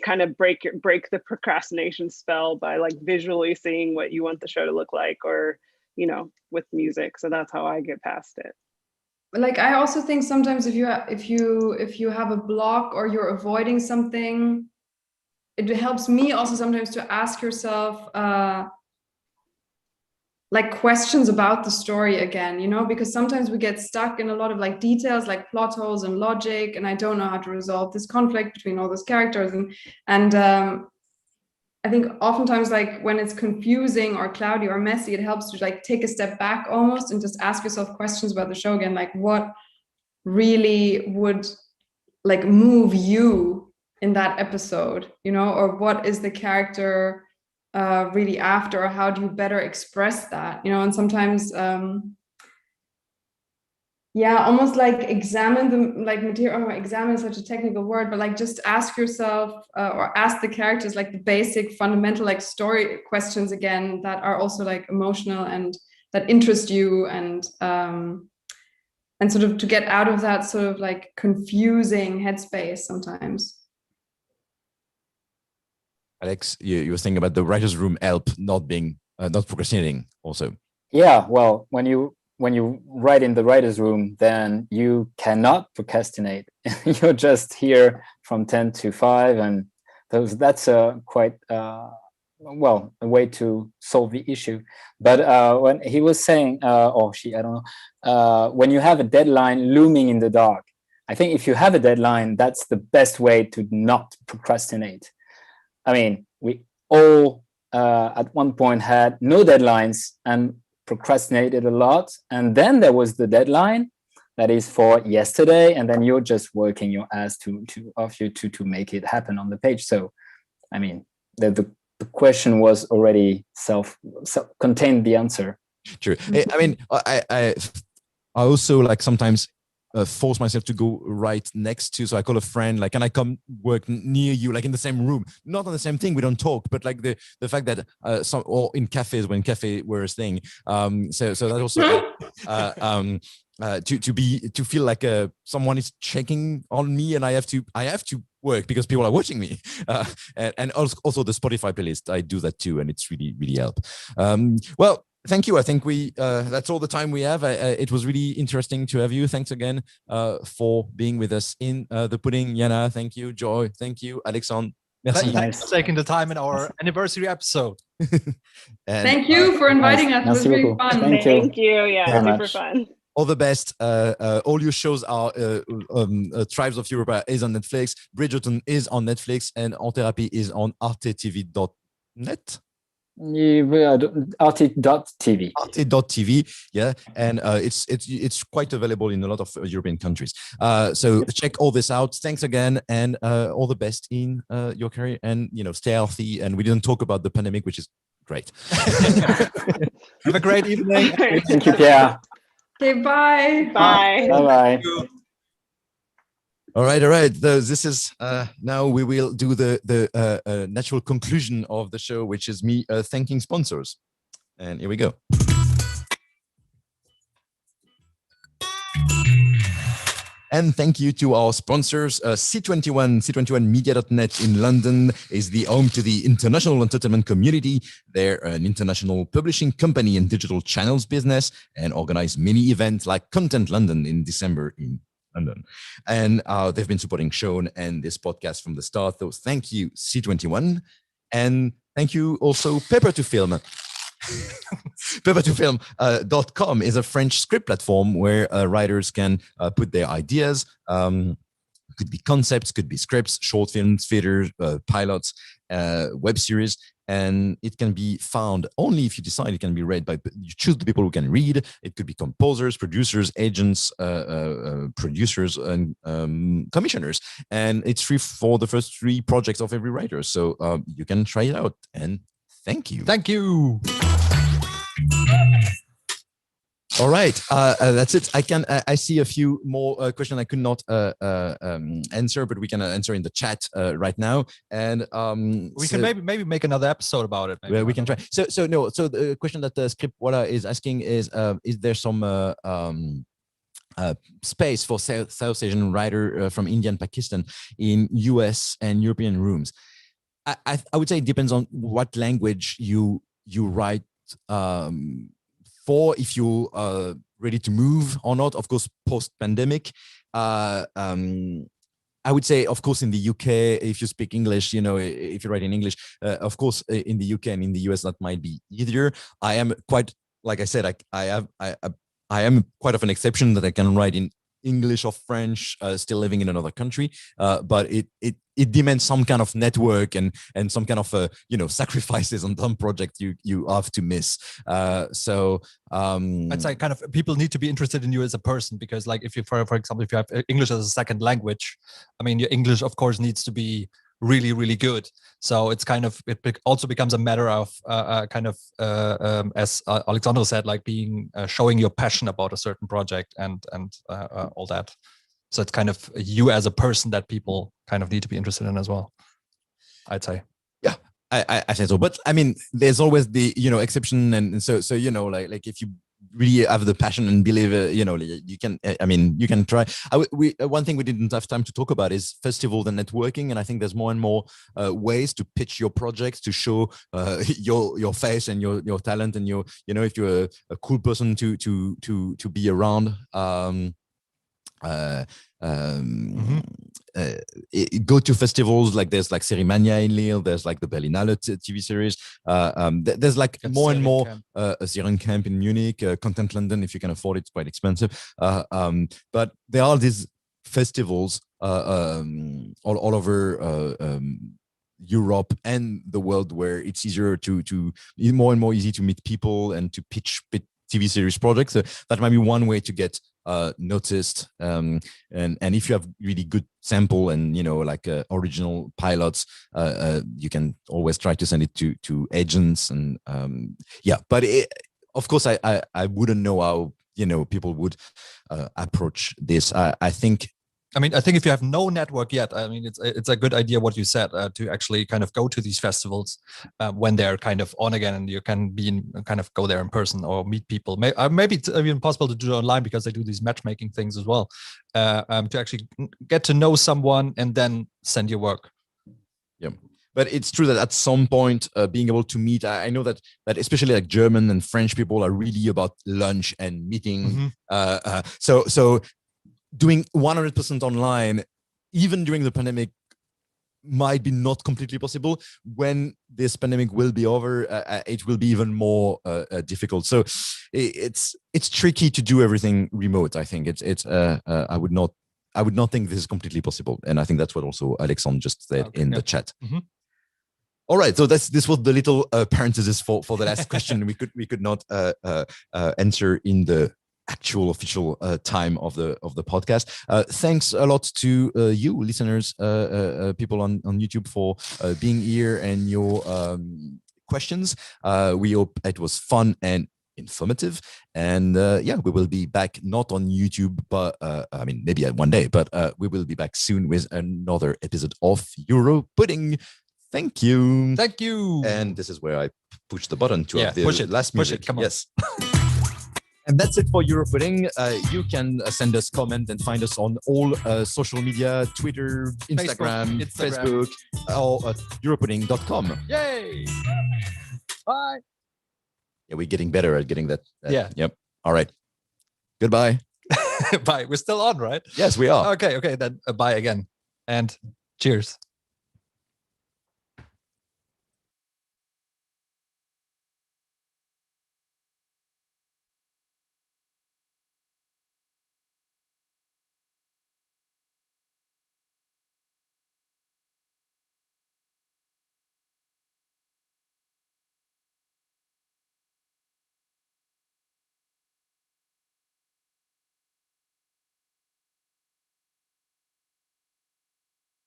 kind of break the procrastination spell by like visually seeing what you want the show to look like, or with music. So that's how I get past it. Like, I also think sometimes if you have a block or you're avoiding something, it helps me also sometimes to ask yourself like questions about the story again, because sometimes we get stuck in a lot of like details, like plot holes and logic, and I don't know how to resolve this conflict between all those characters, and I think oftentimes, like when it's confusing or cloudy or messy, it helps to like take a step back almost and just ask yourself questions about the show again, like what really would like move you in that episode, or what is the character really after, or how do you better express that, and sometimes almost like examine the like material, or examine is such a technical word, but like just ask yourself or ask the characters like the basic fundamental like story questions again that are also like emotional and that interest you, and sort of to get out of that sort of like confusing headspace sometimes. Alex, you were saying about the writer's room help not procrastinating also. Yeah, well, when you write in the writer's room, then you cannot procrastinate. You're just here from 10 to 5, and that's a quite a way to solve the issue. But when he was saying, or she, I don't know, when you have a deadline looming in the dark, I think if you have a deadline, that's the best way to not procrastinate. I mean, we all at one point had no deadlines and procrastinated a lot, and then there was the deadline that is for yesterday, and then you're just working your ass to make it happen on the page. So, I mean, the question was already contained the answer. True. I mean, I also like sometimes force myself to go right next to, so I call a friend, like, can I come work near you, like in the same room, not on the same thing, we don't talk, but like the fact that or in cafes when cafe were a thing, so that also to feel like someone is checking on me, and I have to work because people are watching me, and also the Spotify playlist, I do that too, and it's really help. Well, Thank you. I think that's all the time we have. It was really interesting to have you. Thanks again for being with us in the pudding. Jana, thank you. Joy, thank you. Alexandre, merci. Thanks for taking the time in our anniversary episode. Thank you for inviting us. It was really fun. Thank you. Yeah, super fun. All the best. All your shows are Tribes of Europa is on Netflix. Bridgerton is on Netflix, and Thérapie is on artetv.net. Arte.tv. Arte.tv, yeah, and it's quite available in a lot of European countries. So check all this out. Thanks again, and all the best in your career, and stay healthy. And we didn't talk about the pandemic, which is great. Have a great evening. Thank you, Pierre. Okay, bye. Bye. Bye. All right. This is now we will do the natural conclusion of the show, which is me thanking sponsors. And here we go. And thank you to our sponsors. C21, C21media.net in London is the home to the international entertainment community. They're an international publishing company and digital channels business, and organize many events like Content London in December in London. And they've been supporting Sean and this podcast from the start. So thank you, C21. And thank you also Paper to Film. Paper2film.com is a French script platform where writers can put their ideas. Could be concepts, could be scripts, short films, theater, pilots, web series, and it can be found only if you decide it can be read by. You choose the people who can read. It could be composers, producers, agents, producers, and commissioners. And it's free for the first 3 projects of every writer. So you can try it out. And thank you. Thank you. All right, that's it. I see a few more questions I could not answer, but we can answer in the chat right now. And we can maybe make another episode about it. We can try. So the question that Scriptwala is asking is there some space for South Asian writer from India and Pakistan in US and European rooms? I would say it depends on what language you write for, if you are ready to move or not. Of course, post-pandemic, I would say, of course, in the UK, if you speak English, if you write in English, of course, in the UK and in the US, that might be easier. I am quite, like I said, I am quite of an exception that I can write in English or French, still living in another country, but it demands some kind of network and some kind of sacrifices on some project you have to miss. So I'd say kind of people need to be interested in you as a person, because like if you, for example, if you have English as a second language, I mean, your English of course needs to be really, really good. So it's kind of, it also becomes a matter of as Alexandre said, like being showing your passion about a certain project and all that. So it's kind of you as a person that people kind of need to be interested in as well, I'd say. Yeah, I say so. But I mean, there's always the exception, and so like if you really have the passion and believe, you can. I mean, you can try. One thing we didn't have time to talk about is festivals and networking, and I think there's more and more ways to pitch your projects, to show your face and your talent, and if you're a cool person to be around. Go to festivals, like there's like Cerimania in Lille, there's like the Berlinale TV series, there's like more and more a Syrian camp in Munich, Content London, if you can afford it, it's quite expensive, but there are these festivals all over Europe and the world, where it's easier to more and more easy to meet people and to pitch TV series projects. So that might be one way to get noticed, and if you have really good sample and original pilots, you can always try to send it to agents, and but of course I wouldn't know how people would approach this. I think if you have no network yet, I mean, it's a good idea what you said, to actually kind of go to these festivals when they're kind of on again, and you can kind of go there in person or meet people. Maybe it's even possible to do it online, because they do these matchmaking things as well, to actually get to know someone and then send your work. Yeah. But it's true that at some point, being able to meet, I know that especially like German and French people are really about lunch and meeting. So doing 100% online, even during the pandemic, might be not completely possible. When this pandemic will be over, it will be even more difficult. So it's tricky to do everything remote. I think I would not think this is completely possible, and I think that's what also Alexandre just said in the chat. All right, so this was the little parenthesis for the last question. We could not answer in the actual official time of the podcast. Thanks a lot to you listeners, people on YouTube, for being here and your questions. We hope it was fun and informative, and we will be back, not on YouTube, but I mean maybe one day, but we will be back soon with another episode of Euro Pudding. Thank you. And this is where I push the button to have the last music. Come on. Yes. And that's it for Europudding. You can send us comment and find us on all social media, Twitter, Instagram. Facebook, or at europudding.com. Yay! Bye. Yeah, we're getting better at getting that. Yeah. Yep. All right. Goodbye. Bye. We're still on, right? Yes, we are. Okay. Then bye again. And cheers.